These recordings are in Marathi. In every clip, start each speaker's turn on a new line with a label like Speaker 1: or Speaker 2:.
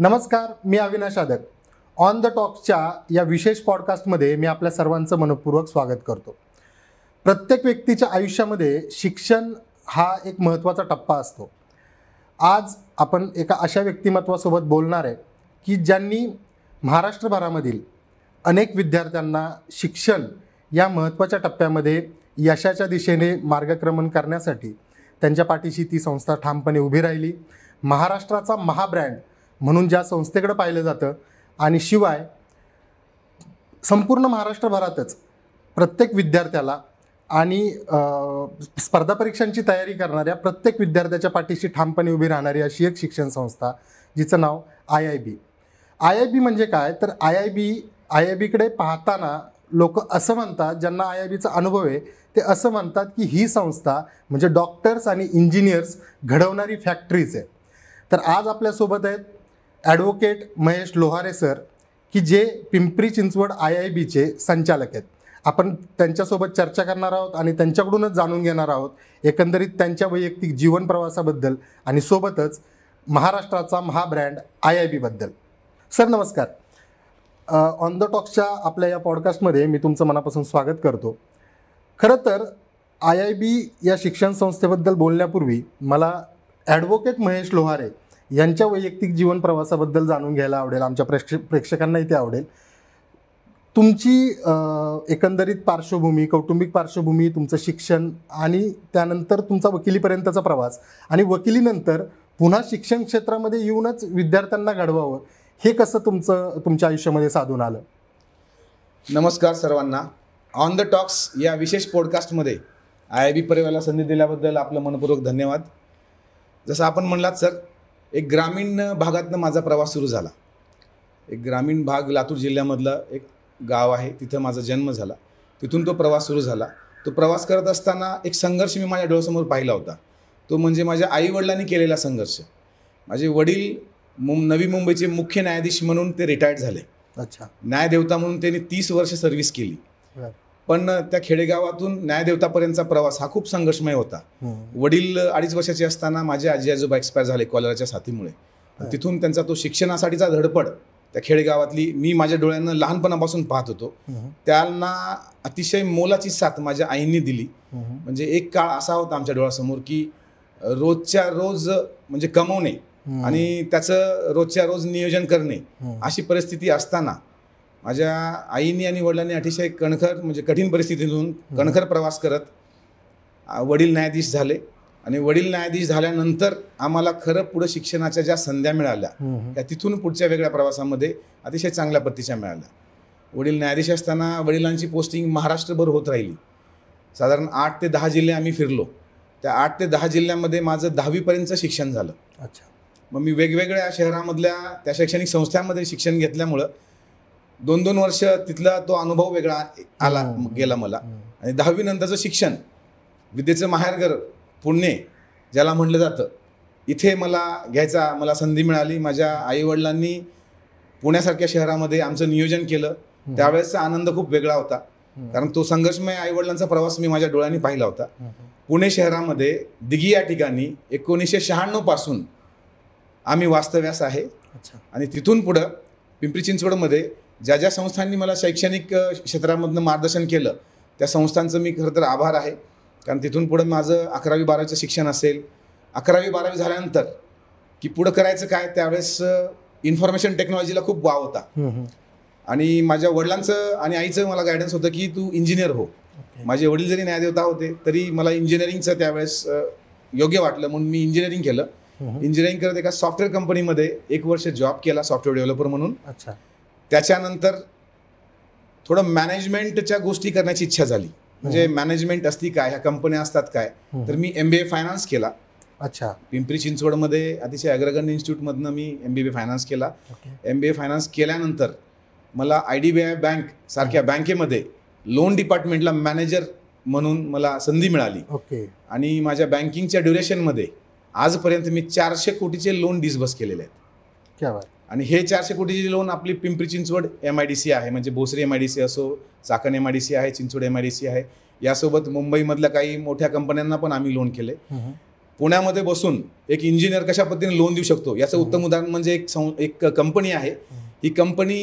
Speaker 1: नमस्कार, मी अविनाश आदर. ऑन द टॉक्सच्या या विशेष पॉडकास्टमध्ये मी आपल्या सर्वांचं मनपूर्वक स्वागत करतो. प्रत्येक व्यक्तीच्या आयुष्यामध्ये शिक्षण हा एक महत्त्वाचा टप्पा असतो. आज आपण एका अशा व्यक्तिमत्वासोबत बोलणार आहे की ज्यांनी महाराष्ट्रभरामधील अनेक विद्यार्थ्यांना शिक्षण या महत्त्वाच्या टप्प्यामध्ये यशाच्या दिशेने मार्गक्रमण करण्यासाठी त्यांच्या पाठीशी ती संस्था ठामपणे उभी राहिली. महाराष्ट्राचा महाब्रँड म्हणून ज्या संस्थेकडे पाहिलं जातं आणि शिवाय संपूर्ण महाराष्ट्रभरातच प्रत्येक विद्यार्थ्याला आणि स्पर्धा परीक्षांची तयारी करणाऱ्या प्रत्येक विद्यार्थ्याच्या पाठीशी ठामपणे उभी राहणारी अशी एक शिक्षण संस्था जिचं नाव IIB. IIB म्हणजे काय तर IIBकडे पाहताना लोक असं म्हणतात, ज्यांना IIBचा अनुभव आहे ते असं म्हणतात की ही संस्था म्हणजे डॉक्टर्स आणि इंजिनियर्स घडवणारी फॅक्टरीज आहे. तर आज आपल्यासोबत आहेत ॲडव्होकेट महेश लोहारे सर, की जे पिंपरी चिंचवड IIBचे संचालक आहेत. आपण त्यांच्यासोबत चर्चा करणार आहोत आणि त्यांच्याकडूनच जाणून घेणार आहोत एकंदरीत त्यांच्या वैयक्तिक जीवन प्रवासाबद्दल आणि सोबतच महाराष्ट्राचा महाब्रँड IIB बद्दल. सर नमस्कार. ऑन द टॉक्सच्या आपल्या या पॉडकास्टमध्ये मी तुमचं मनापासून स्वागत करतो. खरं तर IIB या शिक्षण संस्थेबद्दल बोलण्यापूर्वी मला ॲडव्होकेट महेश लोहारे यांच्या वैयक्तिक जीवन प्रवासाबद्दल जाणून घ्यायला आवडेल. आमच्या प्रेक्षकांनाही ते आवडेल. तुमची एकंदरीत पार्श्वभूमी, कौटुंबिक पार्श्वभूमी, तुमचं शिक्षण आणि त्यानंतर तुमचा वकिलीपर्यंतचा प्रवास आणि वकिलीनंतर पुन्हा शिक्षण क्षेत्रामध्ये येऊनच विद्यार्थ्यांना घडवावं हे कसं तुमच्या आयुष्यामध्ये साधून आलं?
Speaker 2: नमस्कार सर्वांना. ऑन द टॉक्स या विशेष पॉडकास्टमध्ये IIB परिवाराला संधी दिल्याबद्दल आपलं मनपूर्वक धन्यवाद. जसं आपण म्हणलात सर, एक ग्रामीण भागातनं माझा प्रवास सुरू झाला. एक ग्रामीण भाग लातूर जिल्ह्यामधलं एक गाव आहे, तिथं माझा जन्म झाला. तिथून तो प्रवास सुरू झाला. तो प्रवास करत असताना एक संघर्ष मी माझ्या डोळ्यासमोर पाहिला होता. तो म्हणजे माझ्या आईवडिलांनी केलेला संघर्ष. माझे वडील नवी मुंबईचे मुख्य न्यायाधीश म्हणून ते रिटायर्ड झाले.
Speaker 1: अच्छा.
Speaker 2: न्यायदेवता म्हणून त्यांनी 30 वर्ष सर्व्हिस केली. पण त्या खेडेगावातून न्यायदेवतापर्यंतचा प्रवास हा खूप संघर्षमय होता. वडील 2.5 वर्षाचे असताना माझे आजी आजोबा एक्सपायर झाले कॉलराच्या साथीमुळे. तिथून त्यांचा तो शिक्षणासाठीचा धडपड त्या खेडेगावातली मी माझ्या डोळ्यांना लहानपणापासून पाहत होतो. त्यांना अतिशय मोलाची साथ माझ्या आईंनी दिली. म्हणजे एक काळ असा होता आमच्या डोळ्यासमोर की रोजच्या रोज म्हणजे कमवणे आणि त्याचं रोजच्या रोज नियोजन करणे अशी परिस्थिती असताना माझ्या आईनी आणि वडिलांनी अतिशय कठीण परिस्थितीतून कणखर प्रवास करत वडील न्यायाधीश झाले. आणि वडील न्यायाधीश झाल्यानंतर आम्हाला खरं पुढं शिक्षणाच्या ज्या संध्या मिळाल्या त्या तिथून पुढच्या वेगळ्या प्रवासामध्ये अतिशय चांगल्या प्रतीच्या मिळाल्या. वडील न्यायाधीश असताना वडिलांची पोस्टिंग महाराष्ट्रभर होत राहिली. साधारण 8 ते 10 जिल्हे आम्ही फिरलो. त्या 8 ते 10 जिल्ह्यामध्ये माझं 10वीपर्यंतचं शिक्षण झालं.
Speaker 1: अच्छा.
Speaker 2: मग मी वेगवेगळ्या शहरामधल्या त्या शैक्षणिक संस्थांमध्ये शिक्षण घेतल्यामुळं 2-2 वर्ष तिथला तो अनुभव वेगळा गेला मला. आणि 10वी नंतरचं शिक्षण विद्येचं माहेरघर पुणे ज्याला म्हटलं जातं, इथे मला संधी मिळाली. माझ्या आईवडिलांनी पुण्यासारख्या शहरामध्ये आमचं नियोजन केलं. त्यावेळेसचा आनंद खूप वेगळा होता, कारण तो संघर्षमय आईवडिलांचा प्रवास मी माझ्या डोळ्यांनी पाहिला होता. पुणे शहरामध्ये दिघी या ठिकाणी 1996 पासून आम्ही वास्तव्यास आहे. आणि तिथून पुढं पिंपरी चिंचवडमध्ये ज्या ज्या संस्थांनी मला शैक्षणिक क्षेत्रामधनं मार्गदर्शन केलं त्या संस्थांचं मी खरं तर आभार आहे. कारण तिथून पुढं माझं 11वी-12वीचं शिक्षण असेल, 11वी-12वी झाल्यानंतर की पुढं करायचं काय, त्यावेळेस इन्फॉर्मेशन टेक्नॉलॉजीला खूप वाव होता. आणि माझ्या वडिलांचं आणि आईचं मला गायडन्स होतं की तू इंजिनियर हो. माझे वडील जरी न्यायदेवता होते तरी मला इंजिनिअरिंगचं त्यावेळेस योग्य वाटलं म्हणून मी इंजिनिअरिंग केलं. इंजिनिअरिंग करत एका सॉफ्टवेअर कंपनीमध्ये 1 वर्ष जॉब केला सॉफ्टवेअर डेव्हलपर म्हणून.
Speaker 1: अच्छा.
Speaker 2: त्याच्यानंतर थोडं मॅनेजमेंटच्या गोष्टी करण्याची इच्छा झाली. म्हणजे मॅनेजमेंट असती काय, ह्या कंपन्या असतात काय, तर मी MBA फायनान्स केला.
Speaker 1: अच्छा.
Speaker 2: पिंपरी चिंचवडमध्ये अतिशय अग्रगण्य इन्स्टिट्यूटमधनं मी MBA फायनान्स केला. MBA फायनान्स केल्यानंतर मला IDBI बँक सारख्या बँकेमध्ये लोन डिपार्टमेंटला मॅनेजर म्हणून मला संधी मिळाली. आणि माझ्या बँकिंगच्या ड्युरेशनमध्ये आजपर्यंत मी 400 कोटीचे लोन डिस्बर्स केलेले आहेत. आणि हे 400 कोटीचे लोन आपली पिंपरी चिंचवड MIDC आहे, म्हणजे भोसरी MIDC असो, चाकण MIDC आहे, चिंचवड MIDC आहे, यासोबत मुंबईमधल्या काही मोठ्या कंपन्यांना पण आम्ही लोन केले. पुण्यामध्ये बसून एक इंजिनियर कशा पद्धतीने लोन देऊ शकतो याचं उत्तम उदाहरण म्हणजे एक कंपनी आहे. ही कंपनी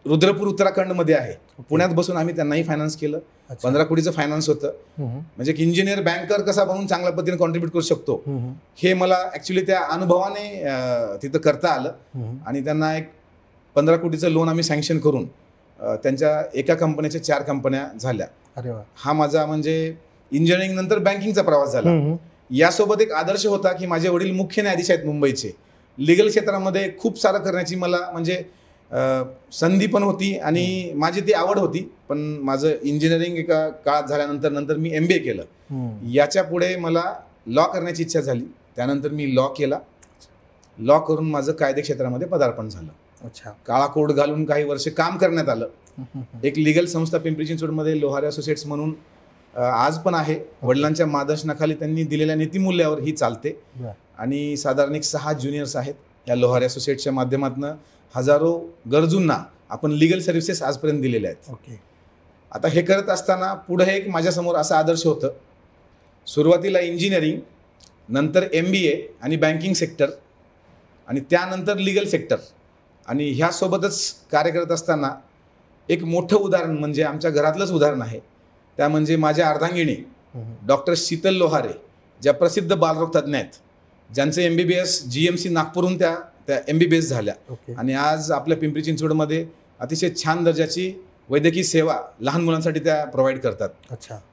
Speaker 2: रुद्रपूर उत्तराखंडमध्ये आहे. पुण्यात बसून आम्ही त्यांनाही फायनान्स केलं. 15 कोटीचं फायनान्स होतं. म्हणजे एक इंजिनियर बँकर कसा बनून चांगल्या पद्धतीने कॉन्ट्रीब्यूट करू शकतो हे मला ऍक्च्युली त्या अनुभवाने तिथं करता आलं. आणि त्यांना एक 15 कोटीचं लोन आम्ही सँक्शन करून त्यांच्या एका कंपनीच्या 4 कंपन्या झाल्या.
Speaker 1: अरे वा.
Speaker 2: हा माझा म्हणजे इंजिनिअरिंग नंतर बँकिंगचा प्रवास झाला. यासोबत एक आदर्श होता की माझे वडील मुख्य न्यायाधीश आहेत मुंबईचे. लीगल क्षेत्रामध्ये खूप सारं करण्याची मला म्हणजे संधी पण होती आणि माझी ती आवड होती. पण माझं इंजिनिअरिंग एका काळात झाल्यानंतर मी MBA केलं. याच्या पुढे मला लॉ करण्याची इच्छा झाली. त्यानंतर मी लॉ केला. लॉ करून माझं कायदे क्षेत्रामध्ये पदार्पण झालं.
Speaker 1: अच्छा.
Speaker 2: काळा कोट घालून काही वर्ष काम करण्यात आलं. एक लीगल संस्था पिंपरी चिंचवडमध्ये लोहारे असोसिएट्स म्हणून आज पण आहे. वडिलांच्या मार्गदर्शनाखाली त्यांनी दिलेल्या नीतिमूल्यावर ही चालते. आणि साधारण एक 6 ज्युनियर्स आहेत. या लोहारे असोसिएट्सच्या माध्यमातून हजारो गरजूंना आपण लीगल सर्व्हिसेस आजपर्यंत दिलेल्या आहेत. आता हे करत असताना पुढे एक माझ्यासमोर असा आदर्श होतं. सुरुवातीला इंजिनिअरिंग, नंतर MBA आणि बँकिंग सेक्टर आणि त्यानंतर लीगल सेक्टर. आणि ह्यासोबतच कार्य करत असताना एक मोठं उदाहरण म्हणजे आमच्या घरातलंच उदाहरण आहे. त्या म्हणजे माझ्या अर्धांगिणी डॉक्टर शीतल लोहारे, ज्या प्रसिद्ध बालरोग तज्ज्ञ आहेत, ज्यांचे MBBS GMC नागपूरहून त्या MBBS झाल्या. आणि आज आपल्या पिंपरी चिंचवडमध्ये अतिशय छान दर्जाची वैद्यकीय सेवा लहान मुलांसाठी त्या प्रोव्हाइड करतात.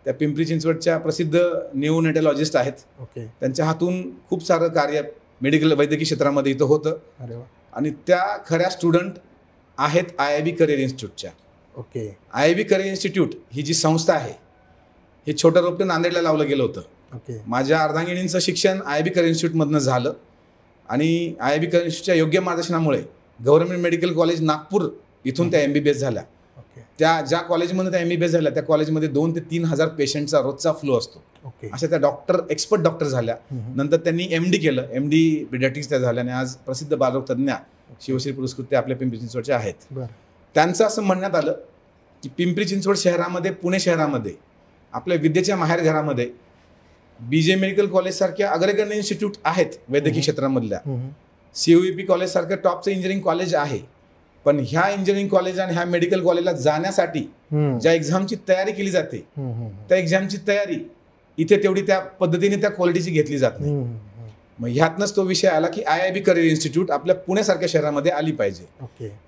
Speaker 2: त्या पिंपरी चिंचवडच्या प्रसिद्ध न्यूनेटॉलॉजिस्ट आहेत. त्यांच्या हातून खूप सारं कार्य मेडिकल वैद्यकीय क्षेत्रामध्ये इथं होतं. आणि त्या खऱ्या स्टुडंट आहेत IIB करिअर इन्स्टिट्यूटच्या. IIB करिअर इन्स्टिट्यूट ही जी संस्था आहे हे छोटं रोपटं नांदेडला लावलं गेलं होतं. माझ्या अर्धांगिणींचं शिक्षण IIB करिअर इन्स्टिट्यूटमधनं झालं. आणि IIB करिअर इन्स्टिट्यूटच्या योग्य मार्गदर्शनामुळे गव्हर्नमेंट मेडिकल कॉलेज नागपूर इथून त्या MBBS झाल्या. त्या ज्या कॉलेजमध्ये त्या MBBS झाल्या त्या कॉलेजमध्ये 2 ते 3 हजार पेशंटचा रोजचा फ्लो असतो. अशा त्या एक्सपर्ट डॉक्टर झाल्या. नंतर त्यांनी MD केलं. MD पीडियाट्रिक्स त्या झाल्या. आणि आज प्रसिद्ध बालरोग तज्ज्ञ शिवश्री पुरस्कृत ते आपल्या पिंपरी चिंचवडचे आहेत. त्यांचं असं म्हणण्यात आलं की पिंपरी चिंचवड शहरामध्ये, पुणे शहरामध्ये, आपल्या विद्येच्या माहेरघरामध्ये BJ मेडिकल कॉलेज सारख्या अग्रगण्य इन्स्टिट्यूट आहेत वैद्यकीय क्षेत्रामधल्या. CUEP कॉलेज सारखं टॉपचं इंजिनिअरिंग कॉलेज आहे. पण ह्या इंजिनिअरिंग कॉलेज आणि ह्या मेडिकल कॉलेजला जाण्यासाठी ज्या एक्झामची तयारी केली जाते त्या एक्झामची तयारी इथे तेवढी त्या पद्धतीने त्या क्वालिटीची घेतली जात नाही. मग ह्यातनंच तो विषय आला की IIB करिअर इन्स्टिट्यूट आपल्या पुण्यासारख्या शहरामध्ये आली पाहिजे.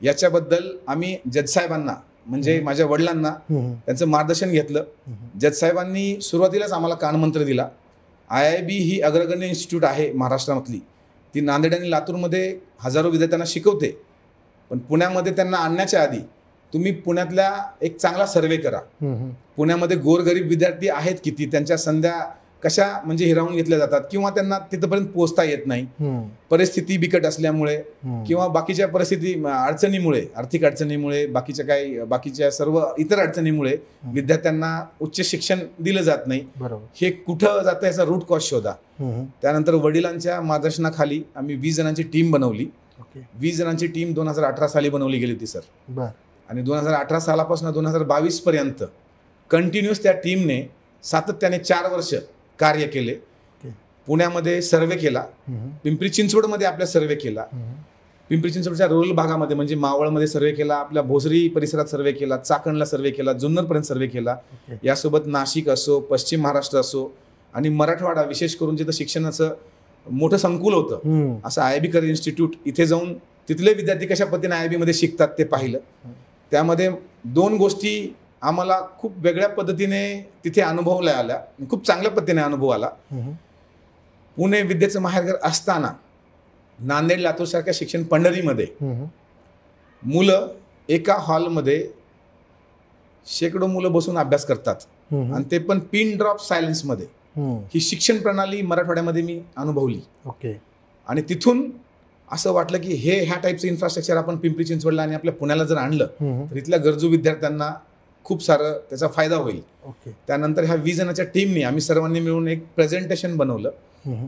Speaker 2: याच्याबद्दल आम्ही जज साहेबांना म्हणजे माझ्या वडिलांना त्यांचं मार्गदर्शन घेतलं. जज साहेबांनी सुरुवातीलाच आम्हाला कानमंत्र दिला. IIB ही अग्रगण्य इन्स्टिट्यूट आहे महाराष्ट्रामधली. ती नांदेड आणि लातूरमध्ये हजारो विद्यार्थ्यांना शिकवते. पण पुण्यामध्ये त्यांना आणण्याच्या आधी तुम्ही पुण्यातल्या एक चांगला सर्वे करा. पुण्यामध्ये गोरगरीब विद्यार्थी आहेत किती, त्यांच्या संध्या कशा म्हणजे हिरावून घेतल्या जातात किंवा त्यांना तिथपर्यंत पोहोचता येत नाही. परिस्थिती बिकट असल्यामुळे किंवा बाकीच्या परिस्थिती अडचणीमुळे, आर्थिक अडचणीमुळे, बाकीच्या सर्व इतर अडचणीमुळे विद्यार्थ्यांना उच्च शिक्षण दिलं जात नाही. हे कुठं जातं याचा रूट कॉज शोधा. त्यानंतर वडिलांच्या मार्गदर्शनाखाली आम्ही 20 जणांची टीम बनवली. 20 जणांची टीम 2018 साली बनवली गेली होती सर. आणि 2018 सालापासून 2022 पर्यंत कंटिन्युअस त्या टीमने सातत्याने 4 वर्ष कार्य केले. पुण्यामध्ये सर्वे केला, पिंपरी चिंचवडमध्ये आपल्या सर्वे केला, पिंपरी चिंचवडच्या रूरल भागामध्ये म्हणजे मावळमध्ये सर्वे केला, आपल्या भोसरी परिसरात सर्वे केला, चाकणला सर्वे केला, जुन्नरपर्यंत सर्वे केला. यासोबत नाशिक असो, पश्चिम महाराष्ट्र असो आणि मराठवाडा, विशेष करून जिथं शिक्षणाचं मोठं संकुल होतं असं IIB करिअर इन्स्टिट्यूट, इथे जाऊन तिथले विद्यार्थी कशा पद्धतीने IIB मध्ये शिकतात ते पाहिलं. त्यामध्ये 2 गोष्टी आम्हाला खूप वेगळ्या पद्धतीने तिथे अनुभवल्या आल्या, खूप चांगल्या पद्धतीने अनुभव आला. पुणे विद्येचं माहेरघर असताना नांदेड लातूर सारख्या शिक्षण पंढरीमध्ये मुलं एका हॉलमध्ये शेकडो मुलं बसून अभ्यास करतात आणि ते पण पिन ड्रॉप सायलेन्स मध्ये. ही शिक्षण प्रणाली मराठवाड्यामध्ये मी अनुभवली. आणि तिथून असं वाटलं की ह्या टाईपचं इन्फ्रास्ट्रक्चर आपण पिंपरी चिंचवडला आणि आपल्या पुण्याला जर आणलं तर इथल्या गरजू विद्यार्थ्यांना खूप सारं त्याचा फायदा होईल. त्यानंतर ह्या 20 जणांच्या टीमने आम्ही सर्वांनी मिळून एक प्रेझेंटेशन बनवलं.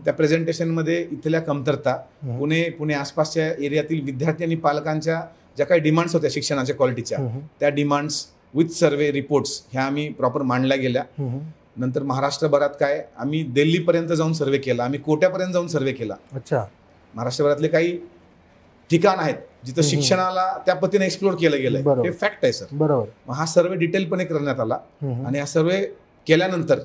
Speaker 2: त्या प्रेझेंटेशनमध्ये इथल्या कमतरता, पुणे आसपासच्या एरियातील विद्यार्थी आणि पालकांच्या ज्या काही डिमांड्स होत्या शिक्षणाच्या क्वालिटीच्या, त्या डिमांड्स विथ सर्वे रिपोर्ट्स ह्या आम्ही प्रॉपर मांडल्या गेल्या. नंतर महाराष्ट्रभरात काय आम्ही दिल्लीपर्यंत जाऊन सर्वे केला, आम्ही कोट्यापर्यंत जाऊन सर्वे केला.
Speaker 1: अच्छा.
Speaker 2: महाराष्ट्रभरातले काही ठिकाण आहेत जिथं शिक्षणाला त्या पद्धतीने एक्सप्लोर केलं गेलंय.
Speaker 1: बरोबर.
Speaker 2: हे फॅक्ट आहे सर.
Speaker 1: बरोबर.
Speaker 2: मग हा सर्वे डिटेलपणे करण्यात आला आणि हा सर्वे केल्यानंतर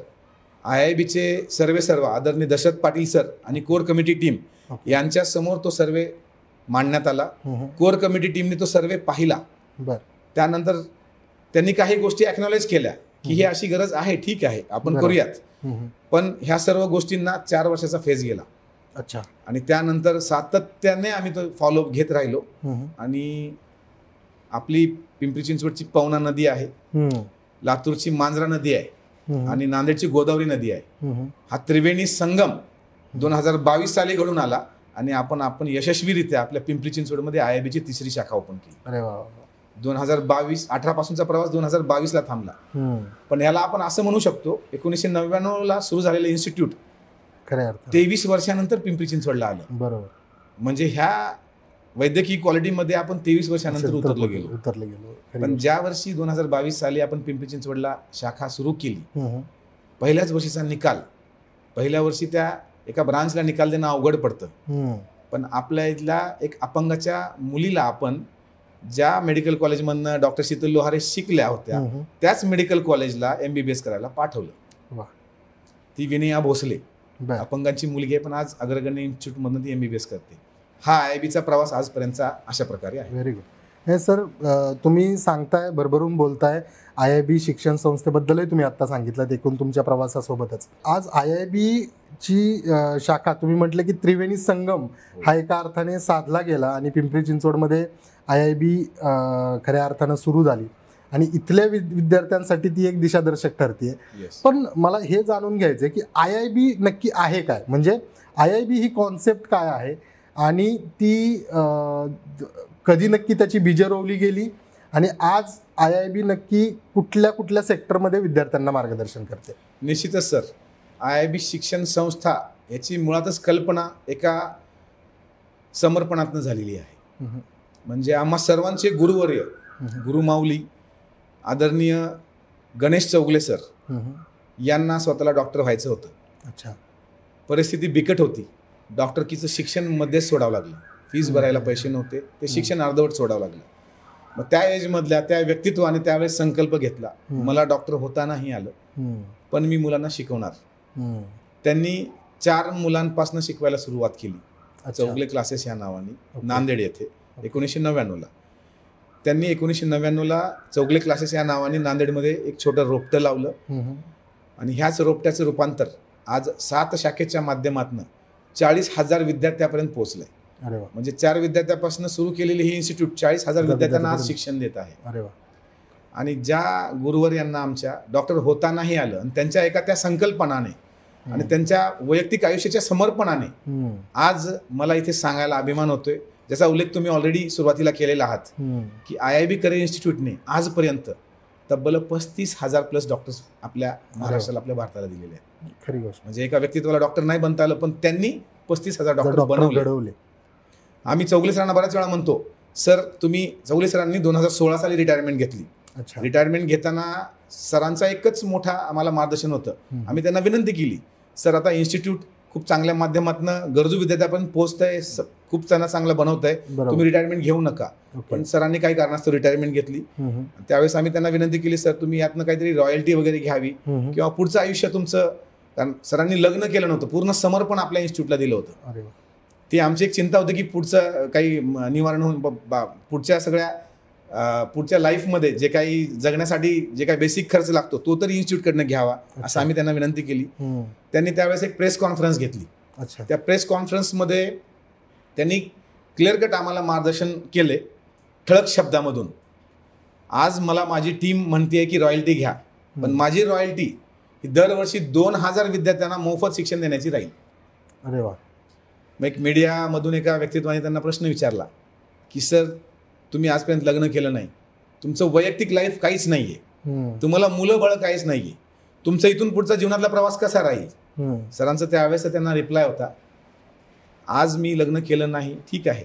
Speaker 2: IIBचे सर्व आदरणीय दशरथ पाटील सर आणि कोर कमिटी टीम यांच्या समोर तो सर्वे मांडण्यात आला. कोर कमिटी टीमने तो सर्वे पाहिला. त्यानंतर त्यांनी काही गोष्टी अॅक्नॉलेज केल्या की ही अशी गरज आहे, ठीक आहे, आपण करूयात. पण ह्या सर्व गोष्टींना 4 वर्षाचा फेज गेला.
Speaker 1: अच्छा.
Speaker 2: आणि त्यानंतर सातत्याने आम्ही तो फॉलोअप घेत राहिलो. आणि आपली पिंपरी चिंचवडची पवना नदी आहे, लातूरची मांजरा नदी आहे आणि नांदेडची गोदावरी नदी आहे. हा त्रिवेणी संगम 2022 साली घडून आला आणि आपण यशस्वीरित्या आपल्या पिंपरी चिंचवडमध्ये IIBची 3री शाखा ओपन केली.
Speaker 1: अरे वा.
Speaker 2: 2018 पासूनचा प्रवास 2022 ला थांबला. पण याला आपण असं म्हणू शकतो 1999 ला सुरू झालेलं इन्स्टिट्यूट
Speaker 1: खऱ्या अर्थाने
Speaker 2: 23 वर्षानंतर पिंपरी चिंचवडला आलं.
Speaker 1: बरोबर.
Speaker 2: म्हणजे ह्या वैद्यकीय क्वालिटीमध्ये आपण 23 वर्षानंतर उतरलो गेलो. पण ज्या वर्षी 2022 साली आपण पिंपरी चिंचवडला शाखा सुरू केली, पहिल्याच वर्षीचा निकाल, पहिल्या वर्षी त्या एका ब्रांचला निकाल देणं अवघड पडतं. पण आपल्या इथल्या एक अपंगाच्या मुलीला आपण ज्या मेडिकल कॉलेजमधनं डॉक्टर शीतल लोहारे शिकल्या होत्या त्याच मेडिकल कॉलेजला MBBS करायला पाठवलं. ती विनया भोसले, अपंगांची मुलगी आहे, पण आज अग्रगण्य इन्स्टिट्यूटमधून ती MBBS करते. हा IIBचा प्रवास आजपर्यंतचा अशा प्रकारे आहे.
Speaker 1: Very good. हे सर, तुम्ही सांगताय, भरभरून बोलताय. IIB शिक्षण संस्थेबद्दलही तुम्ही आत्ता सांगितलं एकूण तुमच्या प्रवासासोबतच. आज IIBची शाखा तुम्ही म्हटलं की त्रिवेणी संगम हा एका अर्थाने साधला गेला आणि पिंपरी चिंचवडमध्ये IIB खऱ्या अर्थानं सुरू झाली आणि इथल्या विद्यार्थ्यांसाठी ती एक दिशादर्शक ठरते. पण मला हे जाणून घ्यायचं आहे की IIB नक्की आहे काय, म्हणजे IIB ही कॉन्सेप्ट काय आहे आणि ती कधी नक्की त्याची बीजं रोवली गेली आणि आज IIB नक्की कुठल्या कुठल्या सेक्टरमध्ये विद्यार्थ्यांना मार्गदर्शन करते?
Speaker 2: निश्चितच सर, IIB शिक्षण संस्था याची मुळातच कल्पना एका समर्पणातून झालेली आहे. म्हणजे आम्हा सर्वांचे गुरुवर्य, गुरुमाऊली आदरणीय गणेश चौगले सर यांना स्वतःला डॉक्टर व्हायचं होतं.
Speaker 1: अच्छा.
Speaker 2: परिस्थिती बिकट होती. डॉक्टरकीचं शिक्षण मध्येच सोडावं लागलं. फीस भरायला पैसे नव्हते, ते शिक्षण अर्धवट सोडावं लागलं. मग त्या एजमधल्या त्या व्यक्तित्वाने त्यावेळेस संकल्प घेतला, मला डॉक्टर होता नाही आलं पण मी मुलांना शिकवणार. त्यांनी 4 मुलांपासून शिकवायला सुरुवात केली, चौगले क्लासेस या नावाने, नांदेड येथे 1999 ला. त्यांनी 1999 ला चौगले क्लासेस या नावाने नांदेडमध्ये एक छोटं रोपटं लावलं आणि ह्याच रोपट्याचं रूपांतर आज 7 शाखेच्या माध्यमातून 40,000 विद्यार्थ्यापर्यंत पोहोचलंय. म्हणजे 4 विद्यार्थ्यापासून सुरू केलेली ही इन्स्टिट्यूट 40,000 विद्यार्थ्यांना आज शिक्षण देत आहे. आणि ज्या गुरुवर यांना आमच्या डॉक्टर होता नाही आलं आणि त्यांच्या एका त्या संकल्पनाने आणि त्यांच्या वैयक्तिक आयुष्याच्या समर्पणाने आज मला इथे सांगायला अभिमान होतोय, ज्याचा उल्लेख तुम्ही ऑलरेडी सुरुवातीला केलेला आहात की IIB करिअर इन्स्टिट्यूटने आजपर्यंत तब्बल 35,000 प्लस डॉक्टर्स आपल्या महाराष्ट्राला, आपल्या भारताला दिलेले आहेत.
Speaker 1: खरी गोष्ट.
Speaker 2: म्हणजे एका व्यक्तित्वाला डॉक्टर नाही बनता आलं पण त्यांनी 35,000 डॉक्टर बनवले. आम्ही चौगले सरांना बऱ्याच वेळा म्हणतो, सर तुम्ही, चौगले सरांनी 2016 साली रिटायरमेंट घेतली. रिटायरमेंट घेताना सरांचा एकच मोठा आम्हाला मार्गदर्शन होतं. आम्ही त्यांना विनंती केली, सर आता इन्स्टिट्यूट खूप चांगल्या माध्यमातून गरजू विद्यार्थ्यापर्यंत पोहोचतंय, खूप त्यांना चांगलं बनवतंय, तुम्ही रिटायरमेंट घेऊ नका. पण सरांनी काही कारणास्तव रिटायरमेंट घेतली. त्यावेळेस आम्ही त्यांना विनंती केली, सर तुम्ही यातनं काहीतरी रॉयल्टी वगैरे घ्यावी किंवा पुढचं आयुष्य तुमचं, कारण सरांनी लग्न केलं नव्हतं, पूर्ण समर्पण आपल्या इन्स्टिट्यूटला दिलं होतं. ती आमची एक चिंता होती की पुढचं काही निवारण होऊन पुढच्या सगळ्या पुढच्या लाईफमध्ये जे काही जगण्यासाठी जे काही बेसिक खर्च लागतो तो तरी इन्स्टिट्यूटकडनं घ्यावा असं आम्ही त्यांना विनंती केली. त्यांनी त्यावेळेस एक प्रेस कॉन्फरन्स घेतली. त्या प्रेस कॉन्फरन्समध्ये त्यांनी क्लिअर कट आम्हाला मार्गदर्शन केले ठळक शब्दामधून. आज मला माझी टीम म्हणते की रॉयल्टी घ्या, पण माझी रॉयल्टी ही दरवर्षी 2,000 विद्यार्थ्यांना मोफत शिक्षण देण्याची राहील.
Speaker 1: अरे वा.
Speaker 2: मग एक मीडियामधून एका व्यक्तित्वाने त्यांना प्रश्न विचारला की सर तुम्ही आजपर्यंत लग्न केलं नाही, तुमचं वैयक्तिक लाईफ काहीच नाहीये, तुम्हाला मुलं बळ काहीच नाहीये, तुमचा इथून पुढचा जीवनातला प्रवास कसा राहील? सरांचं त्यावेळेस त्यांना रिप्लाय होता, आज मी लग्न केलं नाही ठीक आहे,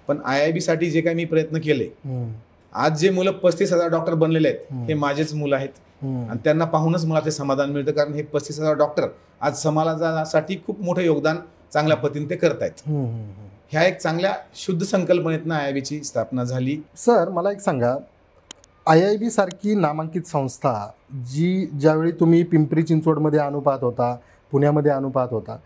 Speaker 2: पण IIB साठी जे काही मी प्रयत्न केले, आज जे मुलं 35,000 डॉक्टर बनलेले आहेत हे माझेच मुलं आहेत आणि त्यांना पाहूनच मला ते समाधान मिळतं, कारण हे 35,000 डॉक्टर आज समाजासाठी खूप मोठं योगदान चांगल्या पद्धतीने ते करतायत. ह्या एक चांगल्या शुद्ध संकल्पनेतनं IIB ची स्थापना झाली.
Speaker 1: सर मला एक सांगा, IIB सारखी नामांकित संस्था जी ज्यावेळी तुम्ही पिंपरी चिंचवडमध्ये आणू पाहत होता, पुण्यामध्ये आणू पाहत होता,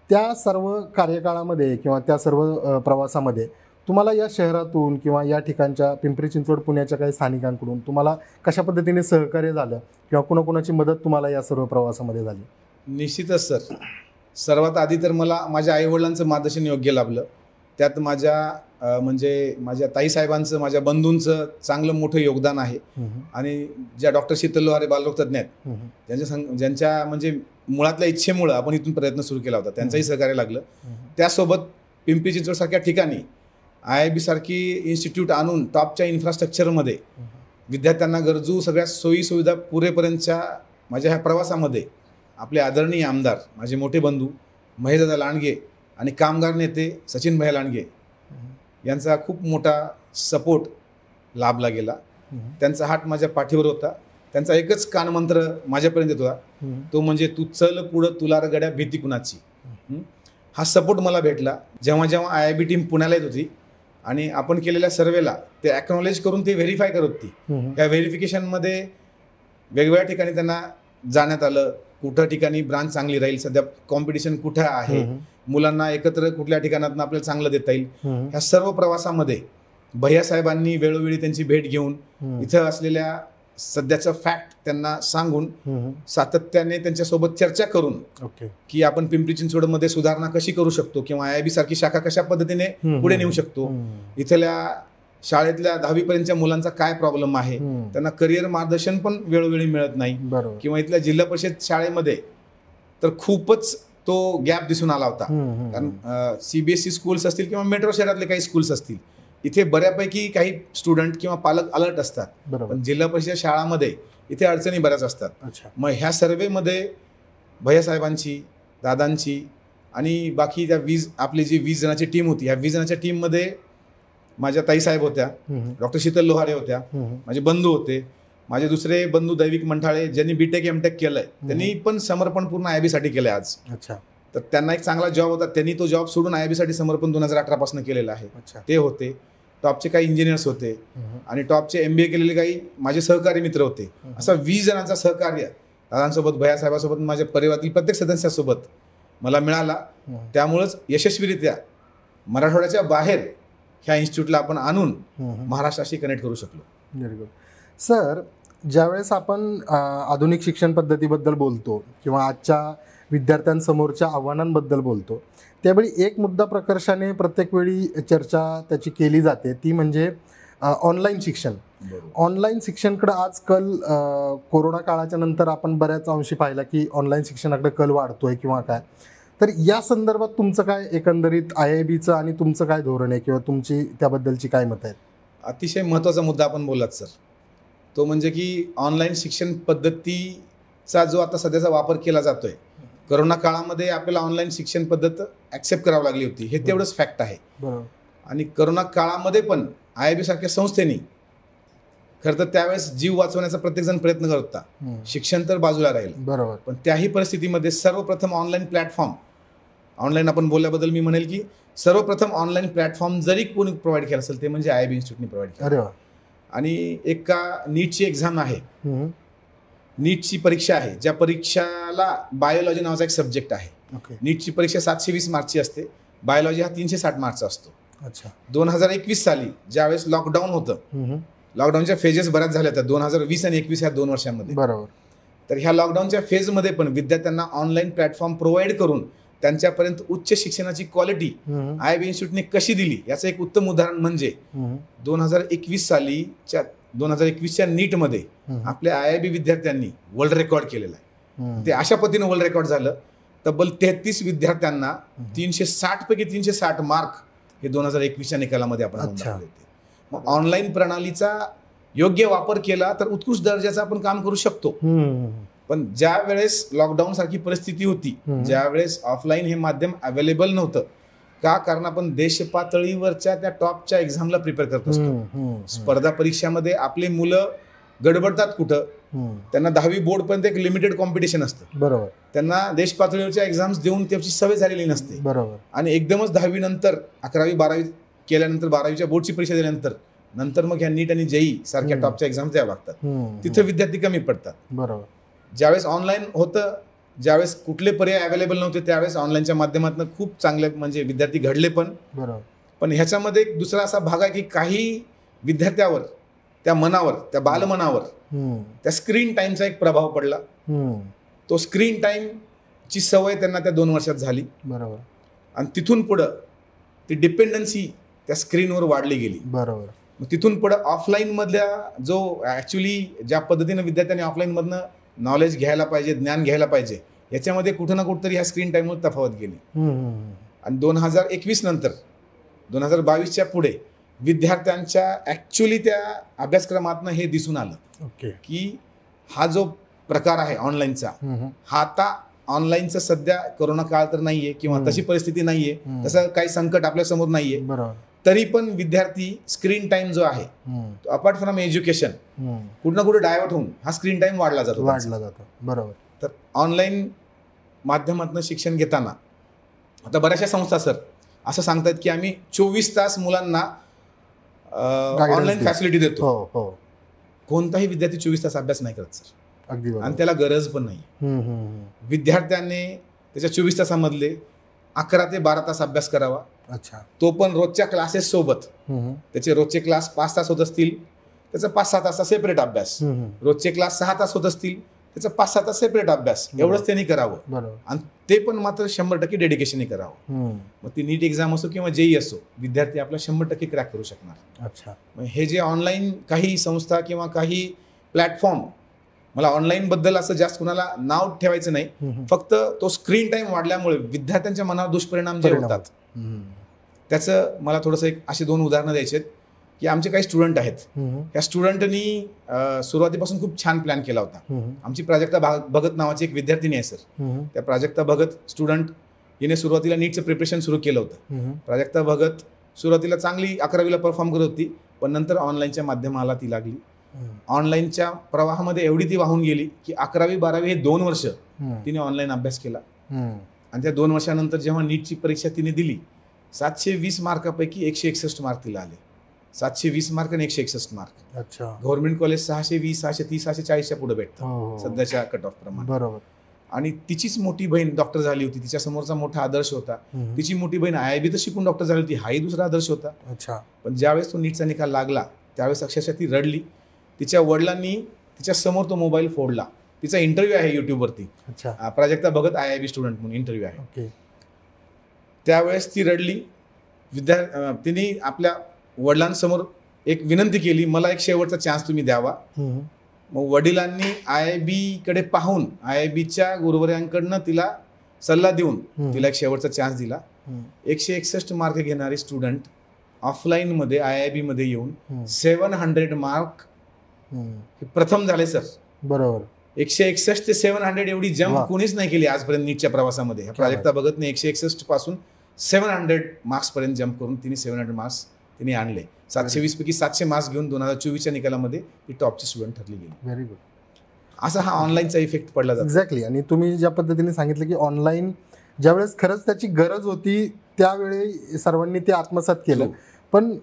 Speaker 1: त्या सर्व कार्यकाळामध्ये किंवा त्या सर्व प्रवासामध्ये तुम्हाला या शहरातून किंवा या ठिकाणच्या पिंपरी चिंचवड पुण्याच्या काही स्थानिकांकडून तुम्हाला कशा पद्धतीने सहकार्य झालं किंवा कुणाकुणाची मदत तुम्हाला या सर्व प्रवासामध्ये झाली?
Speaker 2: निश्चितच सर, सर्वात आधी तर मला माझ्या आईवडिलांचं मार्गदर्शन योग्य लाभलं. त्यात म्हणजे माझ्या ताईसाहेबांचं, माझ्या बंधूंचं चांगलं मोठं योगदान आहे. आणि ज्या डॉक्टर शीतल लोहारे बालरोग तज्ञ आहेत, ज्यांच्या म्हणजे मुळातल्या इच्छेमुळं आपण इथून प्रयत्न सुरू केला होता, त्यांचंही सहकार्य लागलं. त्यासोबत पिंपरी चिंचवड सारख्या ठिकाणी IIB सारखी इन्स्टिट्यूट आणून टॉपच्या इन्फ्रास्ट्रक्चरमध्ये विद्यार्थ्यांना गरजू सगळ्या सोयी सुविधा पुरेपर्यंतच्या माझ्या ह्या प्रवासामध्ये आपले आदरणीय आमदार, माझे मोठे बंधू महेशदादा लांडगे आणि कामगार नेते सचिन भाई लांडगे यांचा खूप मोठा सपोर्ट लाभला गेला. त्यांचा हात माझ्या पाठीवर होता. त्यांचा एकच कानमंत्र माझ्यापर्यंत येत होता, तो म्हणजे तू चल पुढं तुला र गड्या भीती कुणाची. हा सपोर्ट मला भेटला जेव्हा जेव्हा IIB टीम पुण्याला येत होती आणि आपण केलेल्या सर्वेला ते ॲक्नॉलेज करून ते व्हेरीफाय करत होती. या व्हेरिफिकेशनमध्ये वेगवेगळ्या ठिकाणी त्यांना जाण्यात आलं, कुठं ठिकाणी ब्रांच चांगली राहील, सध्या कॉम्पिटिशन कुठं आहे, मुलांना एकत्र कुठल्या ठिकाणातून आपल्याला चांगलं देता येईल. ह्या सर्व प्रवासामध्ये भैयासाहेबांनी वेळोवेळी त्यांची भेट घेऊन इथं असलेल्या सध्याचं फॅक्ट त्यांना सांगून सातत्याने त्यांच्यासोबत चर्चा करून की आपण पिंपरी चिंचवडमध्ये सुधारणा कशी करू शकतो किंवा IIB सारखी शाखा कशा पद्धतीने पुढे नेऊ शकतो, इथल्या शाळेतल्या 10वी पर्यंतच्या मुलांचा काय प्रॉब्लेम आहे, त्यांना करिअर मार्गदर्शन पण वेळोवेळी मिळत नाही, किंवा इथल्या जिल्हा परिषद शाळेमध्ये तर खूपच तो गॅप दिसून आला होता. कारण CBSE स्कूल्स असतील किंवा मेट्रो शहरातले काही स्कूल्स असतील, इथे बऱ्यापैकी काही स्टुडंट किंवा पालक अलर्ट असतात, पण जिल्हा परिषद शाळामध्ये इथे अडचणी बऱ्याच असतात. मग ह्या सर्वेमध्ये भैयासाहेबांची, दादांची आणि बाकी त्या आपली जी 20 जणांची टीम होती, ह्या 20 जणांच्या टीममध्ये माझ्या ताईसाहेब होत्या, डॉक्टर शीतल लोहारे होत्या, माझे बंधू होते, माझे दुसरे बंधू दैविक मंठाळे ज्यांनी BTech MTech केलंय, त्यांनी पण समर्पण पूर्ण IIB साठी केलंय आज. तर त्यांना एक चांगला जॉब होता, त्यांनी तो जॉब सोडून IIB साठी समर्पण 2018 पासून केलेलं आहे. ते होते. टॉपचे काही इंजिनियर्स होते आणि टॉपचे MBA केलेले काही माझे सहकारी मित्र होते. असा 20 जणांचा सहकार्य दादांसोबत, भैयासाहेबांसोबत, माझ्या परिवारातील प्रत्येक सदस्यासोबत मला मिळाला. त्यामुळेच यशस्वीरित्या मराठवाड्याच्या बाहेर ह्या इन्स्टिट्यूटला आपण आणून महाराष्ट्राशी कनेक्ट करू शकलो.
Speaker 1: Very good. सर, ज्यावेळेस आपण आधुनिक शिक्षण पद्धतीबद्दल बोलतो किंवा आजच्या विद्यार्थ्यांसमोरच्या आव्हानांबद्दल बोलतो, त्यावेळी एक मुद्दा प्रकर्षाने प्रत्येक वेळी चर्चा त्याची केली जाते, ती म्हणजे ऑनलाईन शिक्षण. ऑनलाईन शिक्षणकडे आज कल कोरोना काळाच्या नंतर आपण बऱ्याच अंशी पाहिला की ऑनलाईन शिक्षणाकडे कल वाढतोय किंवा काय. तर या संदर्भात तुमचं काय एकंदरीत IIBचं आणि तुमचं काय धोरण आहे किंवा तुमची त्याबद्दलची काय मत आहेत?
Speaker 2: अतिशय महत्त्वाचा मुद्दा आपण बोललात सर, तो म्हणजे की ऑनलाईन शिक्षण पद्धतीचा जो आता सध्याचा वापर केला जातोय, कोरोना काळामध्ये आपल्याला ऑनलाईन शिक्षण पद्धत ॲक्सेप्ट करावी लागली होती, हे तेवढंच फॅक्ट आहे. आणि कोरोना काळामध्ये पण IIB सारख्या संस्थेने खरं तर त्यावेळेस जीव वाचवण्याचा प्रत्येकजण प्रयत्न करत होता, शिक्षण तर बाजूला राहील, बरोबर, पण त्याही परिस्थितीमध्ये सर्वप्रथम ऑनलाईन प्लॅटफॉर्म, ऑनलाईन आपण बोलल्याबद्दल मी म्हणेल की सर्वप्रथम ऑनलाईन प्लॅटफॉर्म जरी कोणी प्रोव्हाइड केला असेल ते म्हणजे IIB इन्स्टिट्यूटने प्रोव्हाइड केलं. आणि एक नीटची एक्झाम आहे, नीटची परीक्षा आहे, ज्या परीक्षाला बायोलॉजी नावाचा एक सब्जेक्ट आहे. नीटची परीक्षा 720 मार्कची असते, बायोलॉजी हा 360 मार्कचा असतो. 2021 साली ज्यावेळेस लॉकडाऊन होतं, लॉकडाऊनच्या फेजेस बऱ्याच झाल्या होत्या 2020 आणि 21 ह्या 2 वर्षांमध्ये, बरोबर. तर ह्या लॉकडाऊनच्या फेजमध्ये पण विद्यार्थ्यांना ऑनलाईन प्लॅटफॉर्म प्रोव्हाइड करून त्यांच्यापर्यंत उच्च शिक्षणाची क्वालिटी IIB इन्स्टिट्यूटने कशी दिली याचं एक उत्तम उदाहरण म्हणजे 2021च्या नीटमध्ये आपल्या IIB विद्यार्थ्यांनी वर्ल्ड रेकॉर्ड केलेला आहे. ते अशा पद्धतीने वर्ल्ड रेकॉर्ड झालं, तब्बल 33 विद्यार्थ्यांना 360 पैकी 360 मार्क हे 2021च्या निकालामध्ये आपण नोंदवले होते. मग ऑनलाईन प्रणालीचा योग्य वापर केला तर उत्कृष्ट दर्जाचं आपण काम करू शकतो. पण ज्या वेळेस लॉकडाऊन सारखी परिस्थिती होती, ज्या वेळेस ऑफलाईन हे माध्यम अवेलेबल नव्हतं, का? कारण आपण देश पातळीवरच्या त्या टॉपच्या एक्झामला प्रिपेअर करत असतो. स्पर्धा परीक्षामध्ये आपली मुलं गडबडतात कुठं? त्यांना 10वी बोर्ड पर्यंत एक लिमिटेड कॉम्पिटिशन असतं.
Speaker 1: बरोबर.
Speaker 2: त्यांना देश पातळीवरच्या एक्झाम्स देऊन त्याची सवय झालेली नसते.
Speaker 1: बरोबर.
Speaker 2: आणि एकदमच 10वी नंतर 11वी 12वी केल्यानंतर 12वीच्या बोर्डची परीक्षा दिल्यानंतर मग ह्या नीट आणि जेई सारख्या टॉपच्या एक्झाम्स द्याव्या लागतात. तिथे विद्यार्थी कमी पडतात.
Speaker 1: बरोबर.
Speaker 2: ज्यावेळेस ऑनलाईन होतं, ज्यावेळेस कुठले पर्याय अवेलेबल नव्हते, त्यावेळेस ऑनलाईनच्या माध्यमातून खूप चांगले म्हणजे विद्यार्थी घडले पण.
Speaker 1: बरोबर.
Speaker 2: पण ह्याच्यामध्ये एक दुसरा असा भाग आहे की काही विद्यार्थ्यावर, त्या मनावर, त्या बालमनावर त्या स्क्रीन टाईमचा एक प्रभाव पडला. तो स्क्रीन टाईमची सवय त्यांना त्या 2 वर्षात झाली.
Speaker 1: बरोबर.
Speaker 2: आणि तिथून पुढं ती डिपेंडन्सी त्या स्क्रीनवर वाढली गेली.
Speaker 1: बरोबर.
Speaker 2: मग तिथून पुढं ऑफलाईन मधल्या जो ऍक्च्युली ज्या पद्धतीने विद्यार्थ्यांनी ऑफलाईन मधनं नॉलेज घ्यायला पाहिजे, ज्ञान घ्यायला पाहिजे, याच्यामध्ये कुठं ना कुठंतरी ह्या स्क्रीन टाईमवर तफावत गेली. आणि 2021 नंतर 2022च्या पुढे विद्यार्थ्यांच्या ऍक्च्युली त्या अभ्यासक्रमातनं हे दिसून आलं की हा जो प्रकार आहे ऑनलाईनचा, हा आता ऑनलाईनचं सध्या कोरोना काळ तर नाहीये किंवा तशी परिस्थिती नाहीये, तसं काही संकट आपल्या समोर नाहीये, तरी पण विद्यार्थी स्क्रीन टाइम जो आहे अपार्ट फ्रॉम एज्युकेशन कुठं ना कुठे डायव्हर्ट होऊन हा स्क्रीन टाइम वाढला जातो.
Speaker 1: बरोबर.
Speaker 2: तर ऑनलाईन माध्यमातून शिक्षण घेताना आता बऱ्याचशा संस्था सर असं सांगतात की आम्ही 24 तास मुलांना ऑनलाईन फॅसिलिटी देतो. कोणताही विद्यार्थी 24 तास अभ्यास नाही करत सर.
Speaker 1: अगदी. आणि
Speaker 2: त्याला गरज पण नाही. विद्यार्थ्याने त्याच्या 24 तासामधले 11 ते 12 तास अभ्यास करावा.
Speaker 1: अच्छा.
Speaker 2: तो पण रोजच्या क्लासेस सोबत. त्याचे रोजचे क्लास 5 तास होत असतील, त्याचा 5-6 तास सेपरेट अभ्यास. रोजचे क्लास 6 तास होत असतील, त्याचा 5-6 तास सेपरेट अभ्यास. एवढंच त्यांनी करावं. आणि ते पण मात्र 100% डेडिकेशनने करावं. मग ती नीट एक्झाम असो किंवा जेई असो, विद्यार्थी आपला 100% क्रॅक करू शकणार.
Speaker 1: अच्छा.
Speaker 2: हे जे ऑनलाईन काही संस्था किंवा काही प्लॅटफॉर्म, मला ऑनलाईन बद्दल असं जास्त कुणाला नाव ठेवायचं नाही, फक्त तो स्क्रीन टाइम वाढल्यामुळे विद्यार्थ्यांच्या मनावर दुष्परिणाम जे होतात त्याचं मला थोडंसं एक अशी 2 उदाहरणं द्यायची आहेत. की आमचे काही स्टुडंट आहेत, त्या स्टुडंटनी सुरुवातीपासून खूप छान प्लॅन केला होता. आमची प्राजक्ता भगत नावाची एक विद्यार्थिनी आहे सर. त्या प्राजक्ता भगत स्टुडंट हिने सुरुवातीला नीटचं प्रिपरेशन सुरू केलं होतं. प्राजक्ता भगत सुरुवातीला चांगली 11वीला परफॉर्म करत होती, पण नंतर ऑनलाईनच्या माध्यमाला ती लागली. ऑनलाईनच्या प्रवाहामध्ये एवढी ती वाहून गेली की 11वी 12वी हे 2 वर्ष तिने ऑनलाईन अभ्यास केला. आणि त्या 2 वर्षानंतर जेव्हा नीटची परीक्षा तिने दिली, 720 मार्कापैकी 161 मार्क तिला आले. 720 मार्क आणि 161 मार्क.
Speaker 1: अच्छा.
Speaker 2: गव्हर्नमेंट कॉलेज 620, 630, 640च्या पुढे भेटतं सध्याच्या कट ऑफ प्रमाणे.
Speaker 1: बरोबर.
Speaker 2: आणि तिचीच मोठी बहीण डॉक्टर झाली होती, तिच्या समोरचा मोठा आदर्श होता. तिची मोठी बहीण IIB तर शिकून डॉक्टर झाली होती, हाही दुसरा आदर्श होता.
Speaker 1: अच्छा. पण
Speaker 2: ज्यावेळेस तो नीटचा निकाल लागला त्यावेळेस अक्षरशः ती रडली. तिच्या वडिलांनी तिच्या समोर तो मोबाईल फोडला. तिचा इंटरव्ह्यू आहे युट्यूबवरती.
Speaker 1: अच्छा.
Speaker 2: प्राजक्ता भगत IIB स्टुडंट म्हणून इंटरव्ह्यू आहे. त्यावेळेस ती रडली. तिने आपल्या वडिलांसमोर एक विनंती केली, मला एक शेवटचा चान्स तुम्ही द्यावा. मग वडिलांनी IIB कडे पाहून IIBच्या गुरुवर्यांकडनं तिला सल्ला देऊन तिला एक शेवटचा चान्स दिला. 161 मार्क घेणारी स्टुडंट ऑफलाईन मध्ये IIB मध्ये येऊन 700 मार्क हे प्रथम झाले सर.
Speaker 1: बरोबर.
Speaker 2: 161 ते 700 एवढी जम्प कोणीच नाही केली आजपर्यंत नीटच्या प्रवासामध्ये. प्राजक्ता भगतने 161 पासून 700 मार्क्स पर्यंत जम्प करून तिने 700 मार्क्स तिने आणले. 720 पैकी 700 मार्क्स घेऊन 2024च्या निकालामध्ये ती टॉपची स्टुडंट ठरली गेली.
Speaker 1: Very good.
Speaker 2: असा हा ऑनलाईनचा इफेक्ट पडला जातो.
Speaker 1: एक्झॅक्टली. आणि तुम्ही ज्या पद्धतीने सांगितलं की ऑनलाईन ज्यावेळेस खरंच त्याची गरज होती त्यावेळी सर्वांनी ते आत्मसात केलं, पण